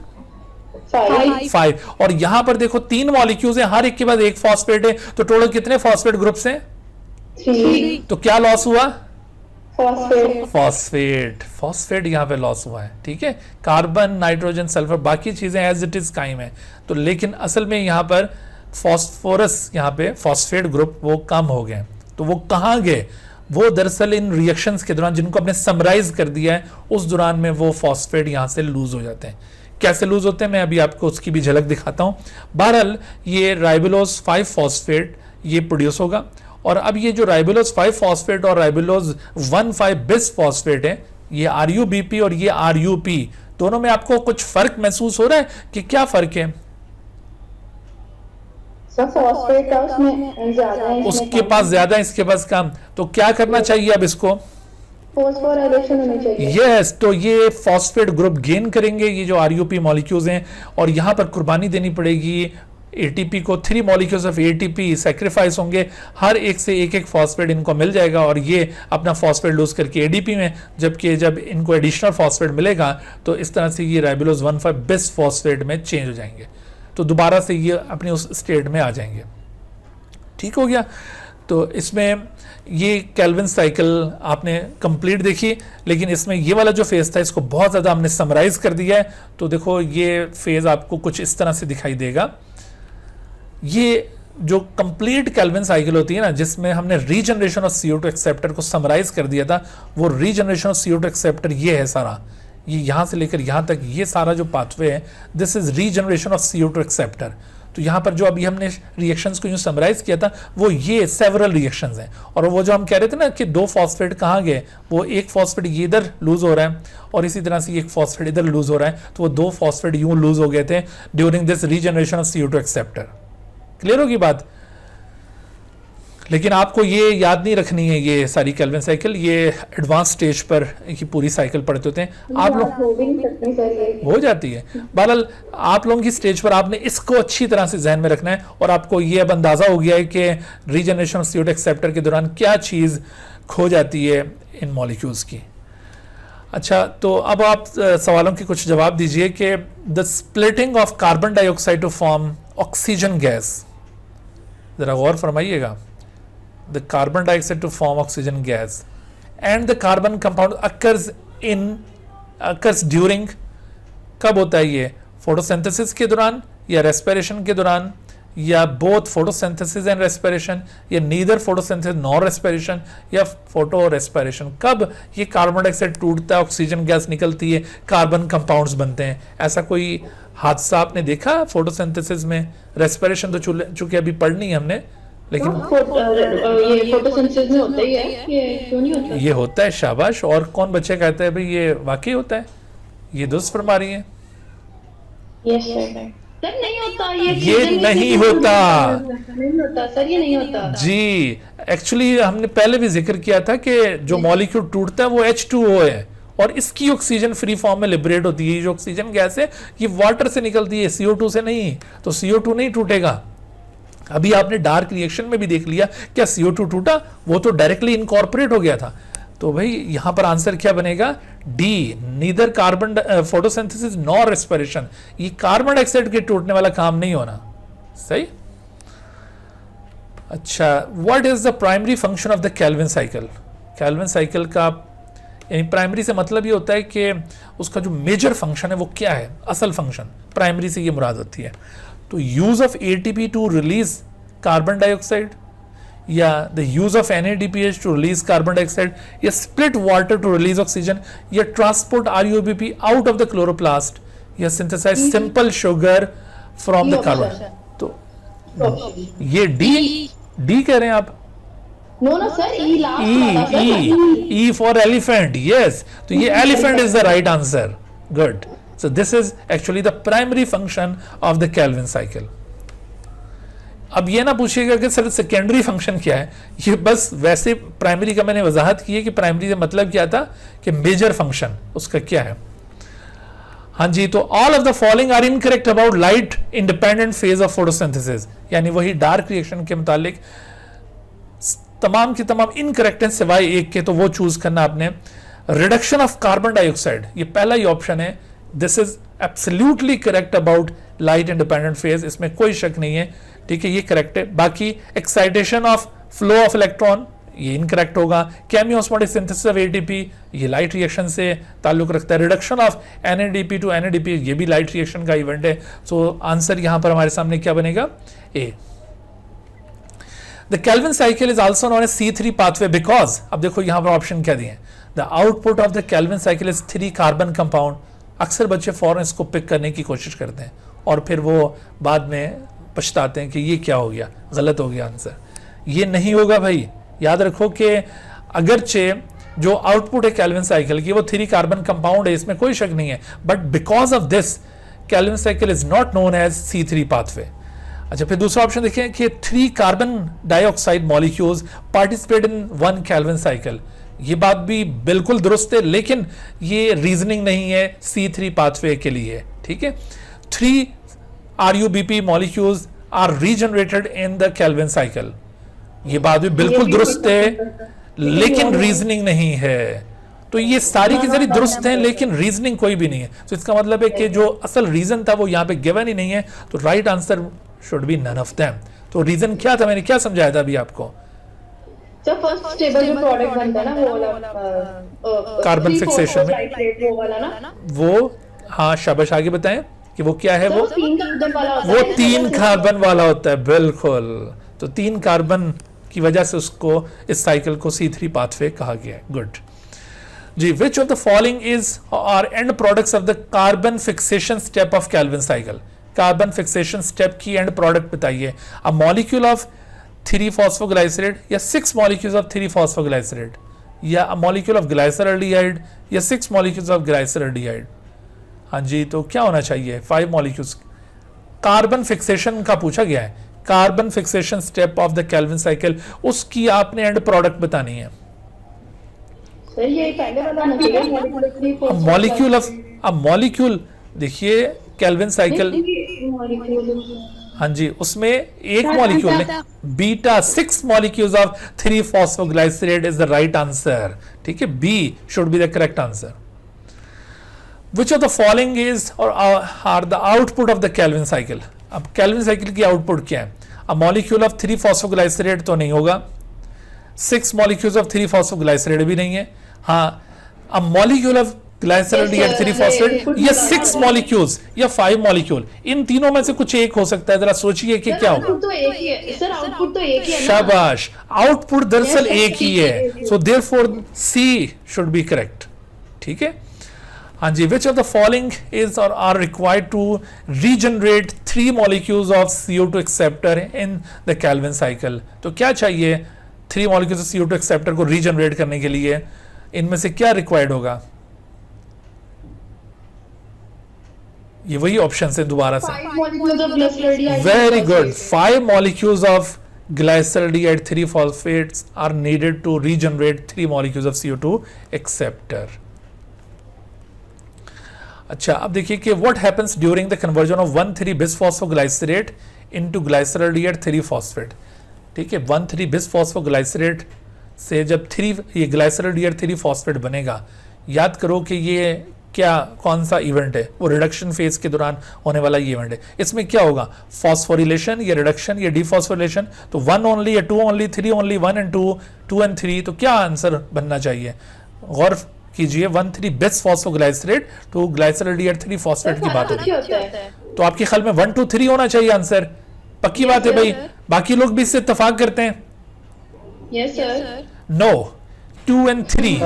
5. और यहां पर देखो 3 मॉलिक्यूल्स हैं, हर एक के बाद एक फॉस्फेट है, तो टोटल कितने फॉस्फेट ग्रुप्स हैं? 3. तो क्या लॉस हुआ? फॉस्फेट यहां पे लॉस हुआ है। ठीक है, कार्बन, नाइट्रोजन, सल्फर, बाकी चीजें एज इट इज कायम है। तो लेकिन असल में यहां पर फॉस्फोरस, यहां पे फॉस्फेट ग्रुप वो कम हो गए। तो वो कहां गए? वो दरअसल इन रिएक्शंस के दौरान, जिनको आपने समराइज कर दिया है, उस दौरान में वो फॉस्फेट यहां से लूज हो जाते हैं। कैसे लूज होते हैं मैं अभी आपको उसकी भी झलक दिखाता हूं। बहरहाल ये राइबोलोज 5-फॉस्फेट ये प्रोड्यूस होगा, और अब ये जो राइबोलोज 5-फॉस्फेट और राइबोलोज 1,5-बिस-फॉस्फेट है, ये RUBP और ये RUP, दोनों में आपको कुछ फर्क महसूस हो रहा है? कि क्या फर्क है? फॉस्फेट का उसमें ज्यादा है, उसके पास ज्यादा है, इसके पास कम। तो क्या करना चाहिए अब इसको? फॉस्फोराइलेशन होनी चाहिए। यस, तो ये फॉस्फेट ग्रुप गेन करेंगे ये जो RUP मॉलिक्यूल्स हैं, और यहां पर कुर्बानी देनी पड़ेगी ATP को। 3 मॉलिक्यूल्स ऑफ ATP सैक्रिफाइस होंगे, हर एक से एक फॉस्फेट इनको मिल जाएगा, और ये अपना फॉस्फेट लूज करके ADP में, जबकि जब इनको एडिशनल फॉस्फेट मिलेगा तो इस तरह से ये राइबोलोज 1,5-बिस-फॉस्फेट में चेंज हो जाएंगे, तो दोबारा से ये अपनी उस स्टेट में आ जाएंगे। ठीक हो गया। तो इसमें ये केल्विन साइकिल आपने कंप्लीट देखी, लेकिन इसमें ये वाला जो फेज था इसको बहुत ज़्यादा हमने समराइज कर दिया है। तो देखो ये फेज आपको कुछ इस तरह से दिखाई देगा। ये जो कंप्लीट केल्विन साइकिल होती है ना, जिसमें हमने रीजनरेशन ऑफ CO2 एक्सेप्टर को समराइज कर दिया था, वो रीजनरेशन ऑफ CO2 एक्सेप्टर ये है सारा, ये यहाँ से लेकर यहाँ तक ये सारा जो पाथवे है, this is regeneration of CO2 acceptor. तो यहाँ पर जो अभी हमने रिएक्शंस को यूँ समराइज किया था, वो ये सेवरल रिएक्शंस हैं। और वो जो हम कह रहे थे ना कि 2 फॉस्फेट कहाँ गए, वो एक फॉस्फेट ये इधर लूज हो रहा है और इसी तरह से एक फॉस्फेट इधर लूज हो रहा है, तो वो 2 फॉस्फेट यूँ लूज हो गए थे during this regeneration of CO2 acceptor. Clear होगी बात? लेकिन आपको ये याद नहीं रखनी है ये सारी केल्विन साइकिल, ये एडवांस स्टेज पर की पूरी साइकिल पढ़ते होते हैं आप लोग, हो जाती है। बहरहाल आप लोगों की स्टेज पर आपने इसको अच्छी तरह से जहन में रखना है, और आपको ये अब अंदाजा हो गया है कि रीजनरेशन ऑफ CO2 एक्सेप्टर के दौरान क्या चीज़ खो जाती है इन मॉलिक्यूल्स की। अच्छा, तो अब आप सवालों के कुछ जवाब दीजिए कि the splitting of carbon dioxide to form oxygen gas, जरा गौर फरमाइएगा, the carbon dioxide to form oxygen gas and the carbon compound occurs during, कब होता है ये? फोटोसिंथेसिस के दौरान या रेस्पिरेशन के दौरान, या बोथ फोटोसिंथेसिस एंड रेस्पिरेशन, या नीदर फोटोसिंथेसिस नॉर रेस्पिरेशन, या फोटो रेस्पिरेशन? कब ये कार्बन डाइऑक्साइड टूटता है, ऑक्सीजन गैस निकलती है, कार्बन कंपाउंड्स बनते हैं? ऐसा कोई हादसा आपने देखा फोटोसिंथेसिस में? रेस्पिरेशन तो चूंकि अभी पढ़नी है हमने, लेकिन ये फोटोसिंथेसिस में होता ही है, ये क्यों नहीं होता? ये होता है, शाबाश। और कौन बच्चे कहते हैं भाई ये वाकई होता है? ये दुरुस्त फरमा रही है। Yes sir. सर नहीं होता ये नहीं होता सर, ये नहीं होता जी। एक्चुअली हमने पहले भी जिक्र किया था कि जो मॉलिक्यूल टूटता है वो H2O है, और इसकी ऑक्सीजन फ्री फॉर्म में लिबरेट होती है। जो ऑक्सीजन गैस है ये वाटर से निकलती है, CO2 से नहीं। तो CO2 नहीं टूटेगा। अभी आपने डार्क रिएक्शन में भी देख लिया, क्या CO2 टूटा? वो तो डायरेक्टली इनकॉर्पोरेट हो गया था। तो भाई यहां पर आंसर क्या बनेगा? D, neither carbon photosynthesis nor respiration. ये कार्बन डाइऑक्साइड के टूटने वाला काम नहीं होना। सही। अच्छा, what is the primary function of the Calvin cycle? Kelvin cycle का यानी प्राइमरी से मतलब ये होता है कि उसका जो मेजर फंक्शन है वो क्या है, असल फंक्शन। प्राइमरी से ये मुराद होती है। तो use of ATP to release carbon dioxide, या the use of NADPH to release carbon dioxide, या split water to release oxygen, या transport RUBP out of the chloroplast, या synthesize simple sugar from the carbon. तो ये D कह रहे हैं आप? नो ना सर, ई लास्ट वाला sir. E for elephant, yes. तो ये elephant is the right answer. Good. So this is actually the primary function of the Calvin cycle. अब ये ना पूछिएगा कि सर सेकेंडरी फंक्शन क्या है। ये बस वैसे प्राइमरी का मैंने वजाहत की है कि प्राइमरी का मतलब क्या था कि मेजर फंक्शन उसका क्या है। हाँ जी, तो all of the following are incorrect about light independent phase of photosynthesis, यानी वही डार्क रिएक्शन के मुतालिक तमाम की तमाम इनकरेक्ट हैं सिवाय एक के। तो वो चूज करना आपने। रिडक्शन ऑफ कार्बन डाइऑक्साइड, ये पहला ही ऑप्शन है। This is absolutely correct about light independent phase, इसमें कोई शक नहीं है। ठीक है, ये करेक्ट है। बाकी excitation of flow of electron, ये इनकरेक्ट होगा। केमियोस्मोटिक सिंथेसिस ऑफ ATP, ये लाइट रिएक्शन से ताल्लुक रखता है। Reduction of NADP to NADP, ये भी लाइट रिएक्शन का इवेंट है। सो आंसर यहां पर हमारे सामने क्या बनेगा? ए। The Calvin cycle is also known as C3 pathway because, अब देखो यहां पर ऑप्शन क्या दिए हैं। The output of the Calvin cycle is 3 carbon compound. अक्सर बच्चे फौरन इसको पिक करने की कोशिश करते हैं और फिर वो बाद में पछताते हैं कि ये क्या हो गया, गलत हो गया आंसर। ये नहीं होगा भाई, याद रखो कि अगरचे जो आउटपुट है कैल्विन साइकिल की वो 3 कार्बन कंपाउंड है, इसमें कोई शक नहीं है, but because of this Calvin cycle is not known as C3 pathway. अच्छा, फिर दूसरा ऑप्शन देखें कि 3 carbon dioxide molecules participate in 1 Calvin cycle. ये बात भी बिल्कुल दुरुस्त है, लेकिन ये रीजनिंग नहीं है C3 पाथवे के लिए। ठीक है, 3 RUBP molecules are regenerated in the Calvin cycle. ये बात भी बिल्कुल दुरुस्त है, लेकिन रीजनिंग नहीं है। तो ये सारी की सारी दुरुस्त हैं, लेकिन रीजनिंग कोई भी नहीं है। तो इसका मतलब है कि जो असल रीजन था वो यहाँ पे गिवन ही नहीं है। तो right answer should be none of them. तो रीजन क्या था, मैंने क्या समझाया था अभी आपको? सर फर्स्ट स्टेबल जो प्रोडक्ट बनता है ना वो वाला कार्बन फिक्सेशन में वो वाला ना, वो, हाँ शाबाश, आगे बताएं कि वो क्या है। वो 3 कार्बन वाला होता वो है। 3 कार्बन वाला होता है, बिल्कुल। तो 3 कार्बन की वजह से उसको, इस साइकिल को C3 पाथवे कहा गया है। गुड जी। Which of the following is are end products of the carbon fixation step of Calvin cycle. Carbon fixation step की एंड प्रोडक्ट बताइए। अ मॉलिक्यूल ऑफ 3 फॉस्फोग्लाइसरेट या 6 मॉलिक्यूल्स ऑफ 3 फॉस्फोग्लाइसरेट, या अ molecule of glyceraldehyde या 6 molecules of glyceraldehyde. हाँ जी, तो क्या होना चाहिए? 5 मॉलिक्यूल्स। कार्बन फिक्सेशन का पूछा गया है, carbon fixation step of the Calvin cycle, उसकी आपने एंड प्रोडक्ट बतानी है। सर ये पहले बताना चाहिए मॉलिक्यूल ऑफ, अब मॉलिक्यूल देखिए कैल्विन साइकिल, हाँ जी, उसमें एक मॉलिक्यूल है बीटा, 6 molecules of 3 phosphoglycerate is the right answer. ठीक है, B should be the correct answer. Which of the following is or are the output of the Calvin cycle? अब Calvin cycle की आउटपुट क्या है? A molecule of 3 phosphoglycerate तो नहीं होगा, 6 molecules of 3 phosphoglycerate भी नहीं है। हाँ, a molecule of glyceraldehyde 3 phosphate या 6 molecules या 5 molecule, इन तीनों में से कुछ एक हो सकता है। जरा सोचिए कि क्या होगा। तो एक ही है सर, आउटपुट तो एक ही है ना। शाबाश, आउटपुट दरअसल एक ही है। So therefore C should be correct। ठीक है, हाँ जी। Which of the following is और are required to regenerate 3 molecules of CO2 acceptor in the Calvin cycle. तो क्या चाहिए 3 मॉलिक्यूल्स ऑफ CO2 एक्सेप्टर को रीजनरेट करने के लिए? इनमें से क्या रिक्वायर्ड होगा? ये वही ऑप्शन है दोबारा से। 5 molecules of glyceraldehyde। Very good, 5 molecules of glyceraldehyde 3 phosphates are needed to regenerate 3 molecules of CO2 acceptor। अच्छा, अब देखिए कि what happens during the conversion of 1,3 bisphosphoglycerate into glyceraldehyde 3 phosphate. ठीक है, 1,3 बिसफॉस्फोग्लाइसरेट से जब 3 ये ग्लाइसरल्डिहाइड 3 फॉस्फेट बनेगा, याद करो कि ये क्या, कौन सा इवेंट है? वो रिडक्शन फेज के दौरान होने वाला ये इवेंट है। इसमें क्या होगा? फॉस्फोरिलेशन या रिडक्शन या डिफॉस्फोरिलेशन। तो 1 ओनली या 2 ओनली, 3 ओनली, 1 एंड 2, 2 एंड 3। तो क्या आंसर बनना चाहिए? गौर कीजिए, 1,3 बिसफॉस्फोग्लाइसरेट टू ग्लाइसरल्डिहाइड 3 फॉस्फेट की बात होती है। तो आपके ख्याल में 1, 2, 3 होना चाहिए आंसर। पक्की बात है भाई, बाकी लोग भी इससे इत्तेफाक करते हैं। Yes sir. No, 2 and 3,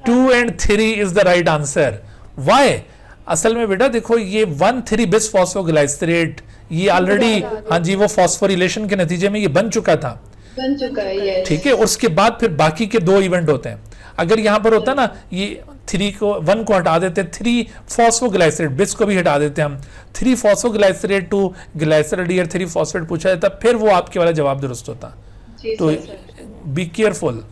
2 and 3 is the right answer. Why? असल में बेटा देखो, ये 1,3 बिसफॉस्फोग्लाइसरेट ये ऑलरेडी, हाँ जी, वो फॉस्फोरिलेशन के नतीजे में ये बन चुका था। बन चुका है, यस। ठीक है, उसके बाद फिर बाकी के 2 इवेंट होते हैं। अगर यहां पर होता ना, ये 3 को 1 को हटा देते, 3 फॉस्फोग्लाइसरेट, बिस को भी हटा देते हम, 3 फॉस्फोग्लाइसरेट टू ग्लाइसरल्डिहाइड 3 फॉस्फेट पूछा जाता, फिर वो आपके वाला जवाब दुरुस्त होता। तो बी केयरफुल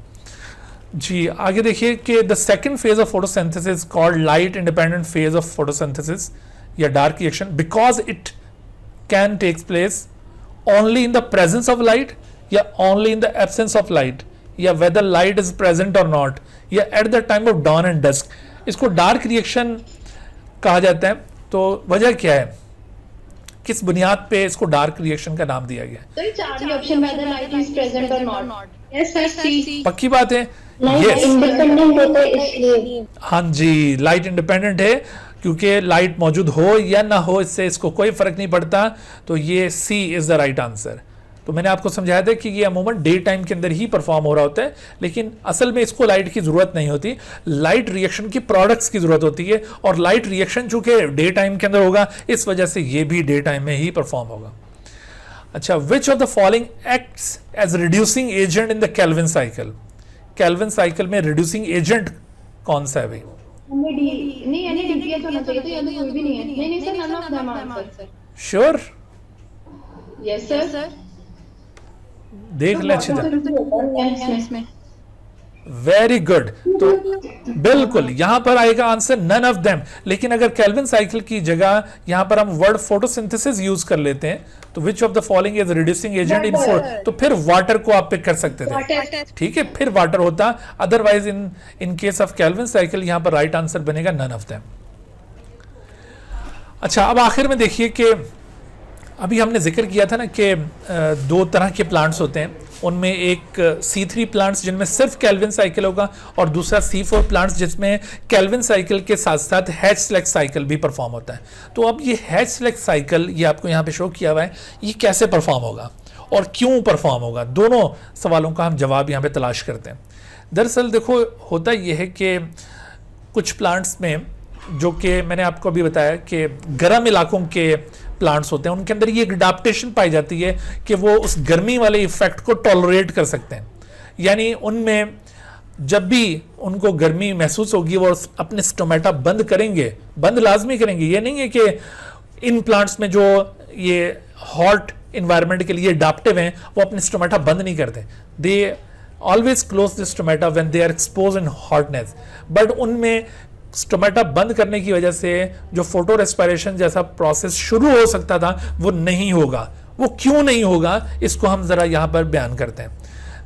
जी। आगे देखिए कि the second phase of photosynthesis called light independent phase of photosynthesis या dark reaction because it can takes place only in the presence of light या only in the absence of light, या whether light is present or not, या at the time of dawn and dusk। इसको dark reaction कहा जाता है। तो वजह क्या है, किस बुनियाद पे इसको डार्क रिएक्शन का नाम दिया गया? तो ये 4 ही option, whether light is present or not। Yes sir, C. पक्की बात है, यस। इंडिपेंडेंट होता है इसलिए। हाँ जी, लाइट इंडिपेंडेंट है क्योंकि लाइट मौजूद हो या ना हो इससे इसको कोई फर्क नहीं पड़ता। तो ये सी इज द राइट आंसर। तो मैंने आपको समझाया था कि ये अमूमन डे टाइम के अंदर ही परफॉर्म हो रहा होता है, लेकिन असल में इसको लाइट की जरूरत नहीं होती, लाइट रिएक्शन की प्रोडक्ट्स की जरूरत होती है। और लाइट रिएक्शन चूंकि डे टाइम के अंदर होगा, इस वजह से ये भी डे टाइम में ही परफॉर्म होगा। अच्छा, which of the following acts as reducing agent in the Calvin cycle? Calvin cycle में रिड्यूसिंग एजेंट कौन सा है भाई? नहीं, यानी डीपीएच होना चाहिए, तो यानी कोई भी नहीं है। नहीं sir, none of them answer. Sure? Yes sir. देख ले अच्छे से। Very good. तो बिल्कुल यहां पर आएगा आंसर नन ऑफ देम। लेकिन अगर कैल्विन साइकिल की जगह यहां पर हम वर्ड फोटोसिंथेसिस यूज कर लेते हैं, तो विच of the following is reducing agent इन तो फिर वाटर को आप पिक कर सकते थे। ठीक है, फिर वाटर होता। Otherwise in case of Calvin cycle यहां पर राइट आंसर बनेगा नन ऑफ देम। अच्छा, अब आखिर में देखिए कि अभी हमने जिक्र किया था ना कि दो तरह के प्लांट्स होते हैं, उनमें एक C3 प्लांट्स जिनमें सिर्फ केल्विन साइकिल होगा और दूसरा C4 प्लांट्स जिसमें केल्विन साइकिल के साथ साथ हैच स्लेक साइकिल भी परफॉर्म होता है। तो अब ये हैच स्लेक साइकिल, ये आपको यहाँ पे शो किया हुआ है, ये कैसे परफॉर्म होगा और क्यों परफॉर्म होगा, दोनों सवालों का हम जवाब यहाँ पे तलाश करते हैं। दरअसल देखो, होता ये है कि कुछ प्लांट्स में, जो कि मैंने आपको अभी बताया कि गर्म इलाकों के प्लांट्स होते हैं, उनके अंदर ये एक अडाप्टेशन पाई जाती है कि वो उस गर्मी वाले इफेक्ट को टॉलरेट कर सकते हैं। यानी उनमें जब भी उनको गर्मी महसूस होगी वो अपने स्टोमेटा बंद करेंगे, बंद लाजमी करेंगे। ये नहीं है कि इन प्लांट्स में जो ये हॉट इन्वायरमेंट के लिए अडाप्टिव हैं वो अपने स्टोमेटा बंद नहीं करते, they always close the stomata when they are expose in hotness. But उनमें स्टोमेटा बंद करने की वजह से जो फोटो रेस्पिरेशन जैसा प्रोसेस शुरू हो सकता था वो नहीं होगा। वो क्यों नहीं होगा, इसको हम जरा यहाँ पर बयान करते हैं।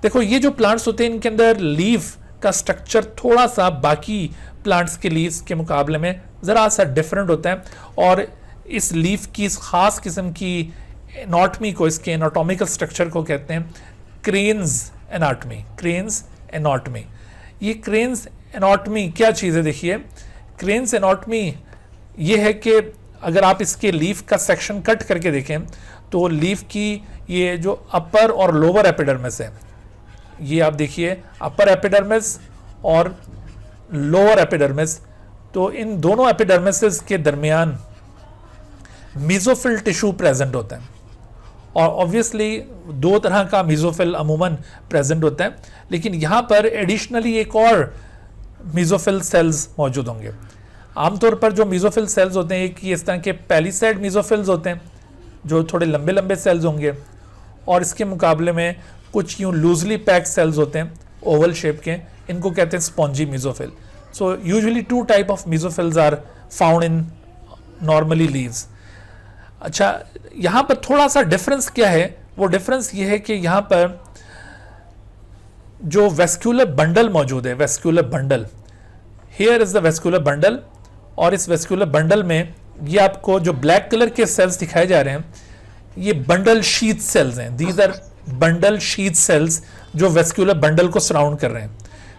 देखो, ये जो प्लांट्स होते हैं इनके अंदर लीफ का स्ट्रक्चर थोड़ा सा बाकी प्लांट्स के लीव्स के मुकाबले में ज़रा सा डिफरेंट होता है, और इस लीफ की इस खास किस्म की एनाटॉमी को, इसके एनाटॉमिकल स्ट्रक्चर को कहते हैं क्रेन्स एनाटॉमी। क्रेन्स एनाटॉमी, ये क्रेन्स एनाटॉमी क्या चीज़ है? देखिए, क्रेन्स एनाटॉमी ये है कि अगर आप इसके लीफ का सेक्शन कट करके देखें तो लीफ की ये जो अपर और लोअर एपिडर्मिस है, ये आप देखिए अपर एपिडर्मिस और लोअर एपिडर्मिस, तो इन दोनों एपिडर्मिस के दरमियान मीजोफिल टिश्यू प्रेजेंट होता है। और ऑब्वियसली दो तरह का मीजोफिल अमूमन प्रेजेंट होता है, लेकिन यहाँ पर एडिशनली एक और मीजोफिल सेल्स मौजूद होंगे। आमतौर पर जो मीजोफिल सेल्स होते हैं, एक ये इस तरह के पैलिसेड मीजोफिल्स होते हैं जो थोड़े लंबे लंबे सेल्स होंगे, और इसके मुकाबले में कुछ यूँ लूजली पैक सेल्स होते हैं ओवल शेप के, इनको कहते हैं spongy mesophyll. So usually two type of mesophylls are found in normally leaves. अच्छा, यहाँ पर थोड़ा सा डिफरेंस क्या है? वो डिफरेंस ये है कि यहाँ पर जो वेस्क्यूलर बंडल मौजूद है, vascular bundle, here is the vascular bundle, और इस वेस्क्यूलर बंडल में ये आपको जो ब्लैक कलर के सेल्स दिखाए जा रहे हैं, ये बंडल शीथ सेल्स हैं। These are bundle sheath cells जो वेस्क्यूलर बंडल को सराउंड कर रहे हैं।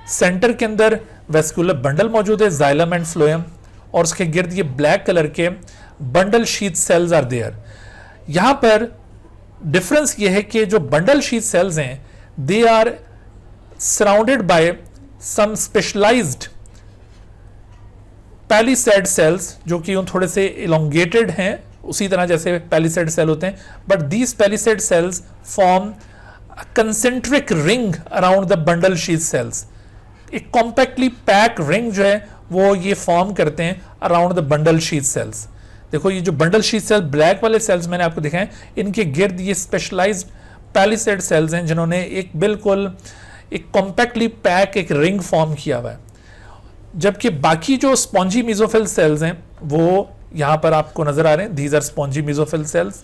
सेंटर के अंदर वेस्क्यूलर बंडल मौजूद है, जाइलम एंड फ्लोएम, और उसके गिर्द ये ब्लैक कलर के bundle sheath cells are there. यहां पर डिफरेंस ये है कि जो बंडल शीथ सेल्स हैं, they are surrounded by some specialised palisade cells, जो कि उन थोड़े से इलोंगेटेड हैं, उसी तरह जैसे पैलिसेड सेल होते हैं, but these palisade cells form concentric ring around the bundle sheath sales. एक कॉम्पैक्टली पैक रिंग जो है वो ये फॉर्म करते हैं around the bundle sheath sales. देखो, ये जो बंडल शीथ सेल ब्लैक वाले सेल्स मैंने आपको दिखाए, इनके गिर्द ये स्पेशलाइज्ड पैलिसेड सेल्स हैं जिन्होंने एक बिल्कुल एक कॉम्पैक्टली पैक एक रिंग फॉर्म किया हुआ है। जबकि बाकी जो स्पॉन्जी मीजोफिल सेल्स हैं वो यहाँ पर आपको नजर आ रहे हैं, these are spongy mesophyll cells.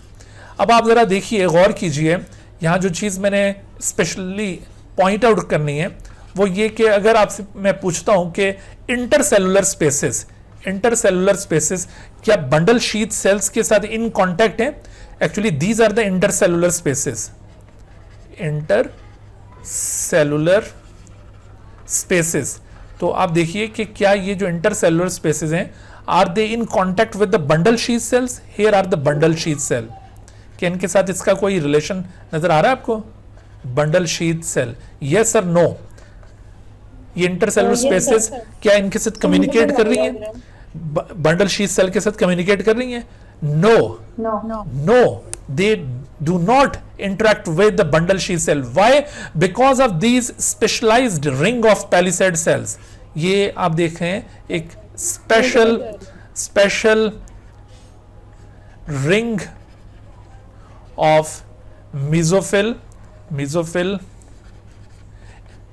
अब आप जरा देखिए, गौर कीजिए, यहाँ जो चीज़ मैंने स्पेशली पॉइंट आउट करनी है वो ये कि अगर आपसे मैं पूछता हूँ कि इंटरसेलुलर स्पेसेस क्या बंडल शीथ सेल्स के साथ इन कॉन्टैक्ट हैं? Actually these are the intercellular spaces. Intercellular spaces, तो आप देखिए कि क्या ये जो इंटरसेलुलर स्पेसेस हैं, are they in contact with the bundle sheath cells? Here are the bundle sheath cell. क्या इनके साथ इसका कोई रिलेशन नजर आ रहा है आपको? बंडल शीथ सेल, यस और नो? ये इंटरसेलुलर स्पेसेस क्या इनके साथ कम्युनिकेट कर रही हैं? बंडल शीथ सेल के साथ कम्युनिकेट कर रही हैं? No, they do not interact with the bundle sheath cell. Why? Because of these specialized ring of palisade cells. ये आप देख रहे हैं एक special ring of mesophyll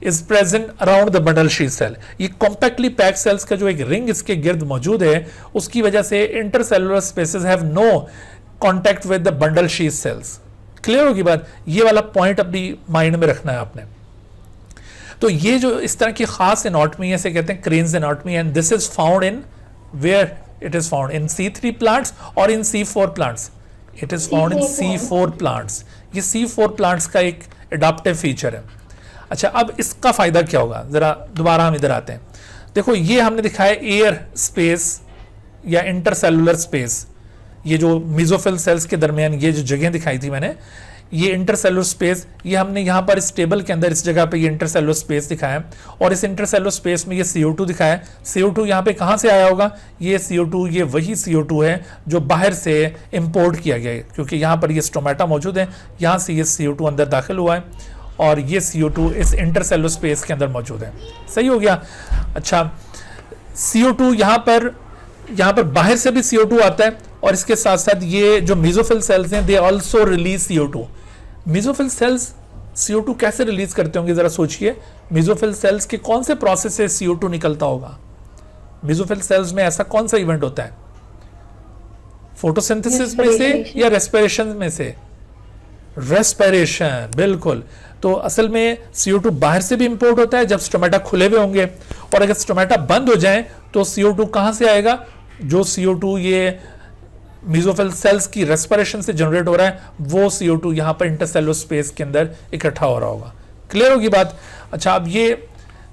is present around the bundle sheath cell. ये कॉम्पैक्टली पैक सेल्स का जो एक रिंग इसके गिर्द मौजूद है, उसकी वजह से intercellular spaces have no contact with the bundle sheath cells. Clear होगी बात? ये वाला पॉइंट अपनी माइंड में रखना है आपने। तो ये जो इस तरह की खास एनाटॉमी है, इसे कहते हैं Kranz anatomy, and this is found in where it is found in C3 plants और in C4 plants. It is found in C4 plants. ये C4 प्लांट्स का एक एडाप्टिव फीचर है। अच्छा, अब इसका फायदा क्या होगा, जरा दोबारा हम इधर आते हैं। देखो ये हमने दिखाया एयर स्पेस या इंटरसेलुलर स्पेस, ये जो मेसोफिल सेल्स के दरमियान ये जो जगह दिखाई थी मैंने, ये इंटरसेलुलर स्पेस, ये हमने यहाँ पर इस टेबल के अंदर इस जगह पे ये इंटरसेलुलर स्पेस दिखाया और इस इंटरसेलुलर स्पेस में ये CO2 दिखाया। CO2 यहाँ पे कहाँ से आया होगा, ये CO2 ये वही CO2 है जो बाहर से इंपोर्ट किया गया है, क्योंकि यहाँ पर ये स्टोमेटा मौजूद है, यहाँ से ये CO2 अंदर दाखिल हुआ है और ये CO2 इस इंटरसेलुलर स्पेस के अंदर मौजूद है। सही हो गया। अच्छा, CO2 यहाँ पर बाहर से भी CO2 आता है और इसके साथ साथ ये जो मेसोफिल सेल्स हैं they also release CO2। Mesophyll cells CO2 कैसे रिलीज करते होंगे, जरा सोचिए। मेसोफिल सेल्स के कौन से प्रोसेस से CO2 निकलता होगा? मेसोफिल सेल्स में ऐसा कौन सा इवेंट होता है? फोटोसिंथेसिस में से या रेस्पिरेशन में से? रेस्पिरेशन, बिल्कुल। तो असल में CO2 बाहर से भी इंपोर्ट होता है जब स्टोमेटा खुले हुए होंगे, और अगर स्टोमेटा बंद हो जाए तो CO2 कहां से आएगा? जो CO2 ये मेसोफिल सेल्स की रेस्पिरेशन से जनरेट हो रहा है वो CO2 यहां पर इंटरसेलुलर स्पेस के अंदर इकट्ठा हो रहा होगा। क्लियर होगी बात? अच्छा, अब ये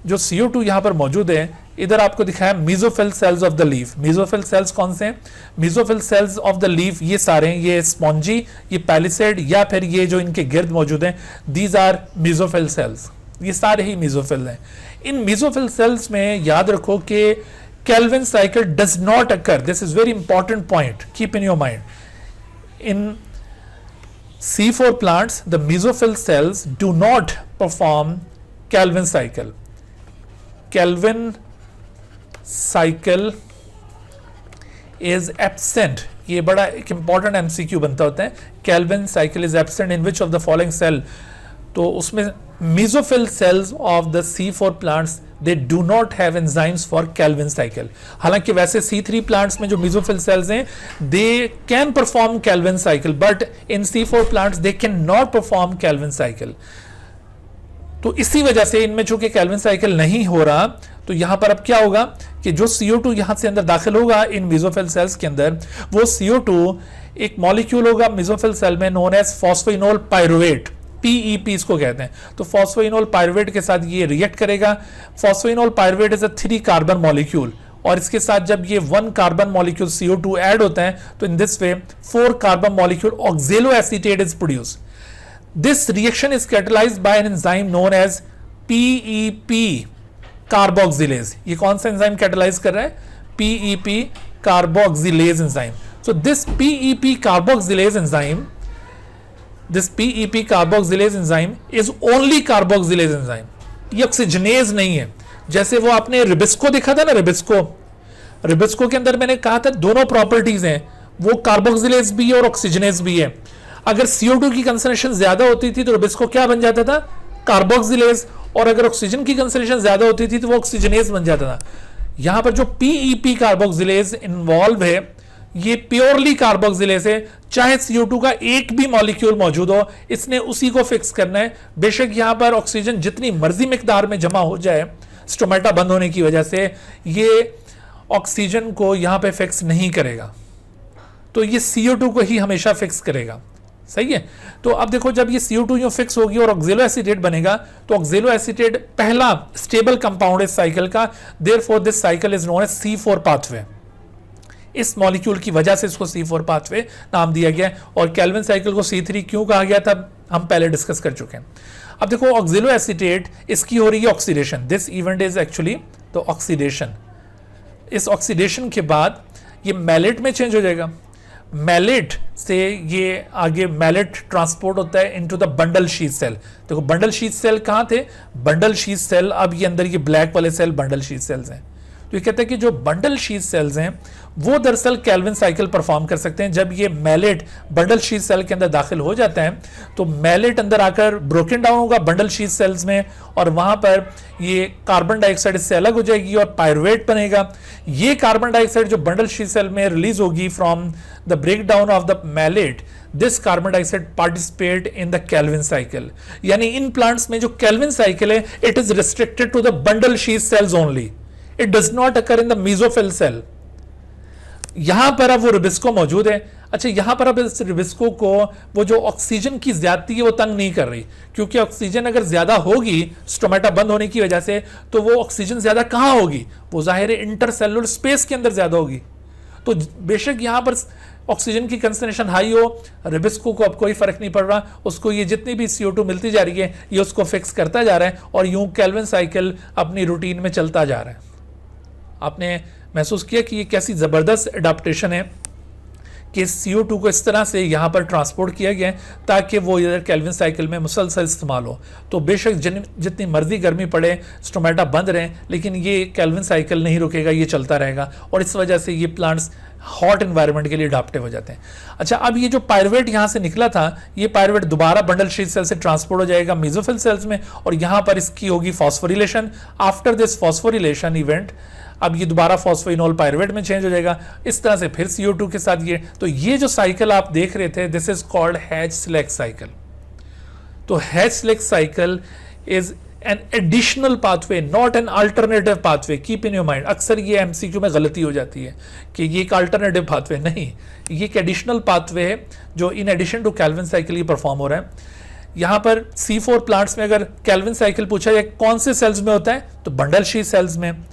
जो CO2 यहां पर मौजूद है, इधर आपको दिखाया mesophyll cells of the leaf. Mesophyll cells कौन से हैं? Mesophyll cells of the leaf ये सारे हैं, ये स्पॉन्जी, ये पैलिसेड या फिर ये जो इनके गिर्द मौजूद हैं, दीज आर मेसोफिल सेल्स। ये सारे ही मेसोफिल हैं। इन मेसोफिल सेल्स में याद रखो कि Calvin cycle does not occur. This is very important point. Keep in your mind. In C4 plants, the mesophyll cells do not perform Calvin cycle. Calvin cycle is absent. ये बड़ा एक important MCQ बनता होता है। Calvin cycle is absent in which of the following cell? तो उसमें mesophyll cells of the C4 plants they do not have enzymes for Calvin cycle. हालांकि वैसे C3 plants में जो mesophyll cells हैं they can perform Calvin cycle, but in C4 plants they cannot perform Calvin cycle. तो इसी वजह से इनमें चूंकि Calvin cycle नहीं हो रहा, तो यहां पर अब क्या होगा कि जो CO2 यहां से अंदर दाखिल होगा इन mesophyll cells के अंदर, वो CO2 एक मॉलिक्यूल होगा mesophyll cell में known as phosphoenol pyruvate, PEP इसको कहते हैं। तो फॉस्फोइनोल पायरुवेट के साथ ये रिएक्ट करेगा। Phosphoenol pyruvate is a 3 carbon molecule, और इसके साथ जब ये 1 कार्बन मॉलिक्यूल CO2 ऐड होता है तो in this way 4 carbon molecule oxaloacetate is produce. This reaction is catalysed by an enzyme known as PEP carboxylase. ये कौन सा एंजाइम कैटलाइज कर रहा है? PEP carboxylase enzyme. So this PEP carboxylase enzyme, this PEP carboxylase enzyme is only carboxylase enzyme. ये oxygenase नहीं है। जैसे वो आपने रिबिस्को देखा था ना, रिबिस्को के अंदर मैंने कहा था दोनों प्रॉपर्टीज हैं, वो कार्बोक्सिलेज भी है और ऑक्सीजनेज भी है। अगर CO2 की कंसंट्रेशन ज्यादा होती थी तो रिबिस्को क्या बन जाता था? कार्बोक्सिलेज। और अगर ऑक्सीजन की कंसंट्रेशन ज्यादा होती थी तो वो ऑक्सीजनेज बन जाता था। यहां पर जो PEP कार्बोक्सिलेज इन्वॉल्व है ये प्योरली कार्बोक्सिलेज है, चाहे CO2 का एक भी मॉलिक्यूल मौजूद हो, इसने उसी को फिक्स करना है। बेशक यहां पर ऑक्सीजन जितनी मर्जी मिकदार में जमा हो जाए, स्टोमेटा बंद होने की वजह से ये ऑक्सीजन को यहां पे फिक्स नहीं करेगा, तो ये CO2 को ही हमेशा फिक्स करेगा। सही है। तो अब देखो, जब ये CO2 यूं फिक्स होगी और ऑक्जेलोएसीटेट बनेगा, तो ऑक्जेलोएसीटेट पहला स्टेबल कंपाउंड इस साइकिल का, therefore this cycle is known as C4 pathway. इस मॉलिक्यूल की वजह से इसको C4 पाथवे नाम दिया गया। और कैल्विन साइकिल को C3 क्यों कहा गया था हम पहले डिस्कस कर चुके हैं। अब देखो, ऑक्जेलोएसीटेट इसकी हो रही है oxidation. This event is actually तो ऑक्सीडेशन। इस ऑक्सीडेशन के बाद ये मैलेट में चेंज हो जाएगा। मैलेट से ये आगे मैलेट ट्रांसपोर्ट होता है into the bundle sheath cell. देखो, बंडल शीथ सेल कहां थे? बंडल शीथ सेल, अब ये अंदर ये ब्लैक वाले सेल बंडल शीथ सेल्स हैं। तो ये कहते हैं कि जो बंडल शीथ सेल्स हैं वो दरअसल कैल्विन साइकिल परफॉर्म कर सकते हैं। जब ये मैलेट बंडल शीथ सेल के अंदर दाखिल हो जाता है तो मैलेट अंदर आकर ब्रोकन डाउन होगा बंडल शीथ सेल्स में, और वहां पर ये कार्बन डाइऑक्साइड इससे अलग हो जाएगी और पायरुवेट बनेगा। ये कार्बन डाइऑक्साइड जो बंडल शीथ सेल में रिलीज होगी from the break down of the malate, this carbon dioxide participate in the Calvin cycle. यानी इन प्लांट्स में जो कैल्विन साइकिल है it is restricted to the bundle sheath cells only, it does not occur in the mesophyll cell. यहां पर अब वो रिबिस्को मौजूद है। अच्छा, यहां पर अब इस रिबिस्को को वो जो ऑक्सीजन की ज्यादती है वो तंग नहीं कर रही, क्योंकि ऑक्सीजन अगर ज्यादा होगी स्टोमेटा बंद होने की वजह से, तो वो ऑक्सीजन ज्यादा कहां होगी, वो जाहिर है इंटरसेलुलर स्पेस के अंदर ज्यादा होगी। तो बेशक यहां पर ऑक्सीजन की कंसंट्रेशन हाई हो, रिबिस्को को अब कोई फर्क नहीं पड़ रहा, उसको ये जितनी भी CO2 मिलती जा रही है ये उसको फिक्स करता जा रहा है, और यूं केल्विन साइकिल अपनी रूटीन में चलता जा रहा है। आपने महसूस किया कि ये कैसी ज़बरदस्त एडाप्टेशन है कि CO2 को इस तरह से यहाँ पर ट्रांसपोर्ट किया गया है ताकि वो इधर केल्विन साइकिल में मुसलसल इस्तेमाल हो। तो बेशक जितनी मर्जी गर्मी पड़े, स्टोमेटा बंद रहें, लेकिन ये केल्विन साइकिल नहीं रुकेगा, ये चलता रहेगा, और इस वजह से ये प्लांट्स हॉट एनवायरनमेंट के लिए अडाप्टिव हो जाते हैं। अच्छा, अब ये जो पायरुवेट यहाँ से निकला था, ये पायरुवेट दोबारा बंडल शीथ सेल से ट्रांसपोर्ट हो जाएगा मेसोफिल सेल्स में, और यहाँ पर इसकी होगी phosphorylation. After this phosphorylation event अब ये दोबारा फॉस्फोइनोल पायरुवेट में चेंज हो जाएगा, इस तरह से फिर CO2 के साथ ये। तो ये जो साइकिल आप देख रहे थे, this is called Hatch Slack cycle. तो Hatch Slack cycle is an additional pathway, not an alternative pathway. Keep in your mind, अक्सर ये MCQ में गलती हो जाती है कि ये एक अल्टरनेटिव पाथवे नहीं, ये एक एडिशनल पाथवे है जो in addition to Calvin cycle ही परफॉर्म हो रहा है। यहाँ पर C4 प्लांट्स में अगर केल्विन साइकिल पूछा जाए कौन से सेल्स में होता है, तो बंडल शीथ सेल्स में।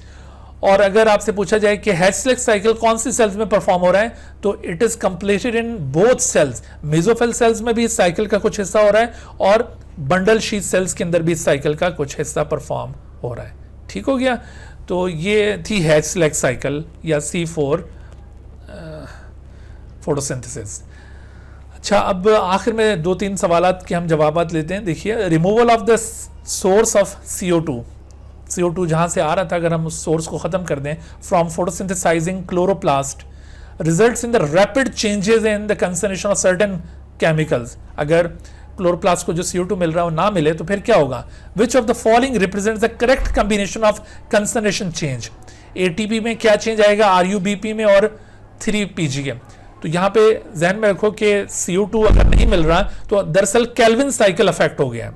और अगर आपसे पूछा जाए कि हैच-स्लेक साइकिल कौन सी सेल्स में परफॉर्म हो रहा है, तो it is completed in both cells. Mesophyll cells में भी इस साइकिल का कुछ हिस्सा हो रहा है, और बंडल शीथ सेल्स के अंदर भी इस साइकिल का कुछ हिस्सा परफॉर्म हो रहा है। ठीक हो गया। तो ये थी हैच-स्लेक साइकिल या C4 फोटोसिंथेसिस। अच्छा, अब आखिर में 2-3 सवालात के हम जवाबात लेते हैं। देखिए, removal of the source of CO2 जहां से आ रहा था, अगर हम उस सोर्स को खत्म कर दें, from photosynthesising chloroplast results in the rapid changes in the concentration of certain chemicals. अगर क्लोरोप्लास्ट को जो CO2 मिल रहा है वो ना मिले तो फिर क्या होगा? विच of the following represents the correct combination of concentration change? ATP में क्या चेंज आएगा, RUBP में और 3PGA। तो यहाँ पे जहन में रखो कि CO2 अगर नहीं मिल रहा तो दरअसल केल्विन साइकिल अफेक्ट हो गया है।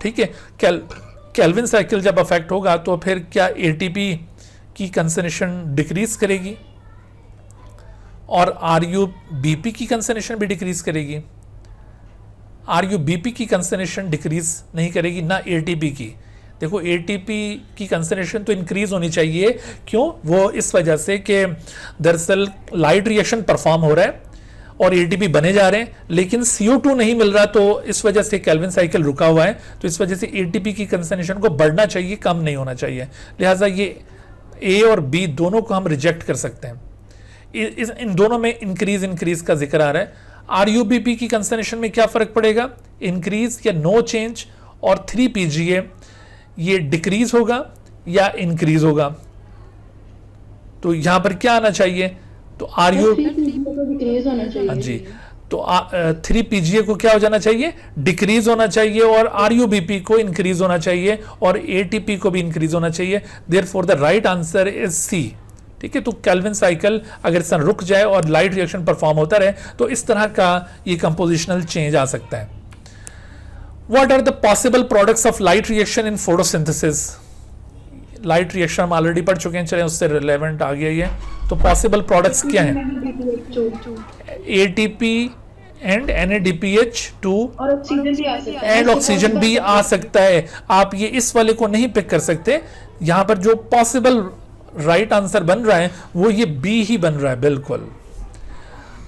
ठीक है, केल्विन साइकिल जब अफेक्ट होगा तो फिर क्या ATP की कंसंट्रेशन डिक्रीज करेगी और RUBP की कंसंट्रेशन भी डिक्रीज करेगी? RUBP की कंसंट्रेशन डिक्रीज नहीं करेगी, ना ATP की। देखो, ATP की कंसंट्रेशन तो इंक्रीज होनी चाहिए। क्यों? वो इस वजह से कि दरअसल लाइट रिएक्शन परफॉर्म हो रहा है और ATP बने जा रहे हैं, लेकिन CO2 नहीं मिल रहा, तो इस वजह से केल्विन साइकिल रुका हुआ है। तो इस वजह से ATP की कंसंट्रेशन को बढ़ना चाहिए, कम नहीं होना चाहिए। लिहाजा ये A और B दोनों को हम रिजेक्ट कर सकते हैं। इन दोनों में इंक्रीज का जिक्र आ रहा है। RUBP की कंसंट्रेशन में क्या फर्क पड़ेगा? इंक्रीज या नो चेंज। और 3PGA ये डिक्रीज होगा या इंक्रीज होगा? तो यहां पर क्या आना चाहिए? तो हाँ जी, तो 3PGA को क्या हो जाना चाहिए? डिक्रीज होना चाहिए, और RUBP को इंक्रीज होना चाहिए, और ATP को भी इंक्रीज होना चाहिए। Therefore the right answer is C। ठीक है, तो केल्विन साइकिल अगर इस तरह रुक जाए और लाइट रिएक्शन परफॉर्म होता रहे तो इस तरह का ये कंपोजिशनल चेंज आ सकता है। What are the possible products of light reaction in photosynthesis? Light reaction हम ऑलरेडी पढ़ चुके हैं, चलें उससे रिलेवेंट आ गया ये। तो पॉसिबल प्रोडक्ट्स क्या हैं? ATP एंड NADPH2 और ऑक्सीजन भी आ सकता है, एंड ऑक्सीजन भी आ सकता है। आप ये इस वाले को नहीं पिक कर सकते। यहां पर जो पॉसिबल राइट आंसर बन रहा है वो ये B ही बन रहा है, बिल्कुल।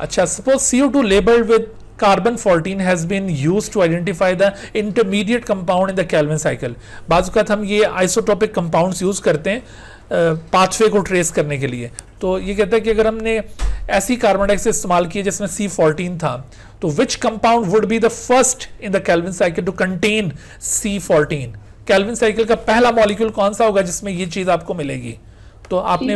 अच्छा, suppose CO2 labelled with carbon 14 has been used to identify the intermediate compound in the Calvin cycle। बाज़ वक़्त हम ये आइसोटोपिक कंपाउंड्स यूज़ करते हैं पाथवे को ट्रेस करने के लिए। तो ये कहता है कि अगर हमने ऐसी कार्बन डाइऑक्साइड इस्तेमाल की जिसमें C14 था, तो which compound would be the first in the Calvin cycle to contain C14? Calvin cycle का पहला मॉलिक्यूल कौन सा होगा जिसमें ये चीज़ आपको मिलेगी? तो आपने,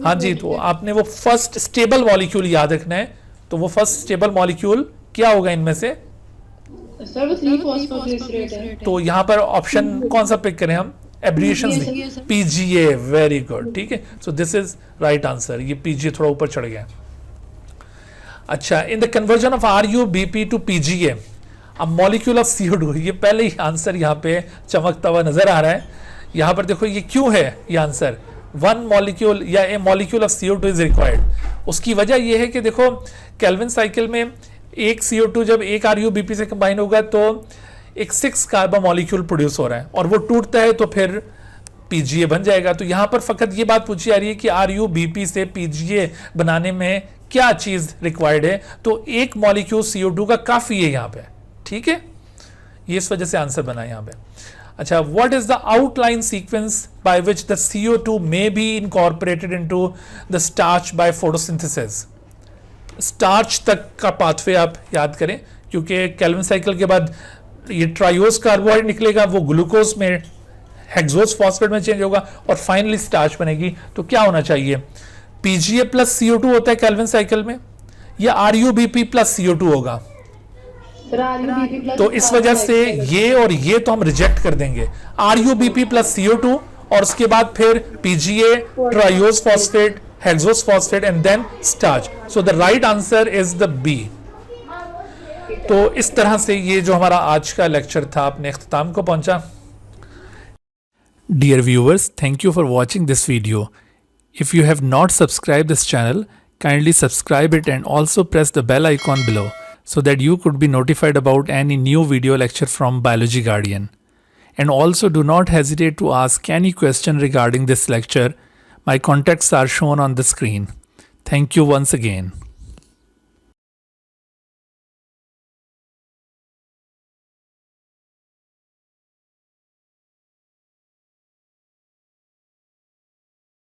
हाँ जी, तो आपने वो फर्स्ट स्टेबल मॉलिक्यूल याद रखना है। तो वो फर्स्ट स्टेबल मॉलिक्यूल क्या होगा इनमें से? सर, वो 3-फॉस्फोग्लिसरेट है। तो यहाँ पर ऑप्शन कौन सा पिक करें हम? एब्रिएशंस PGA। वेरी गुड, ठीक है। So this is right answer. ये PGA थोड़ा ऊपर चढ़ गया। अच्छा, in the conversion of RUBP to PGA a molecule of CO2, ये पहले ही आंसर यहाँ पे चमकता हुआ नजर आ रहा है। यहाँ पर देखो ये क्यों है ये आंसर, 1 मॉलिक्यूल या a molecule of CO2 is required. उसकी वजह यह है कि देखो केल्विन साइकिल में एक CO2 जब एक RuBP से कंबाइन होगा तो एक 6 कार्बन मॉलिक्यूल प्रोड्यूस हो रहा है और वो टूटता है तो फिर PGA बन जाएगा। तो यहां पर फकत ये बात पूछी जा रही है कि RuBP से PGA बनाने में क्या चीज रिक्वायर्ड है, तो एक मॉलिक्यूल CO2 का काफी है यहां पे, ठीक है, ये इस वजह से आंसर बना यहां पे। अच्छा, what is the outline sequence by which the CO2 may be incorporated into the starch by photosynthesis. Starch तक का पाथवे आप याद करें, क्योंकि केल्विन साइकिल के बाद ये ट्रायोज कार्बोहाइड्रेट निकलेगा, वो ग्लूकोज में हेक्सोज फॉस्फेट में चेंज होगा और फाइनली स्टार्च बनेगी। तो क्या होना चाहिए, PGA प्लस CO2 होता है केल्विन साइकिल में या RuBP प्लस CO2 होगा। तो इस वजह से ये और ये तो हम रिजेक्ट कर देंगे, RuBP प्लस CO2 और उसके बाद फिर PGA, triose phosphate, hexose phosphate and then starch. So the right answer is the B। तो इस तरह से ये जो हमारा आज का लेक्चर था अपने इख्तिताम को पहुंचा। Dear viewers, thank you for watching this video. If you have not subscribed this channel, kindly subscribe it and also press the bell icon below so that you could be notified about any new video lecture from Biology Guardian. And also do not hesitate to ask any question regarding this lecture. My contacts are shown on the screen. Thank you once again.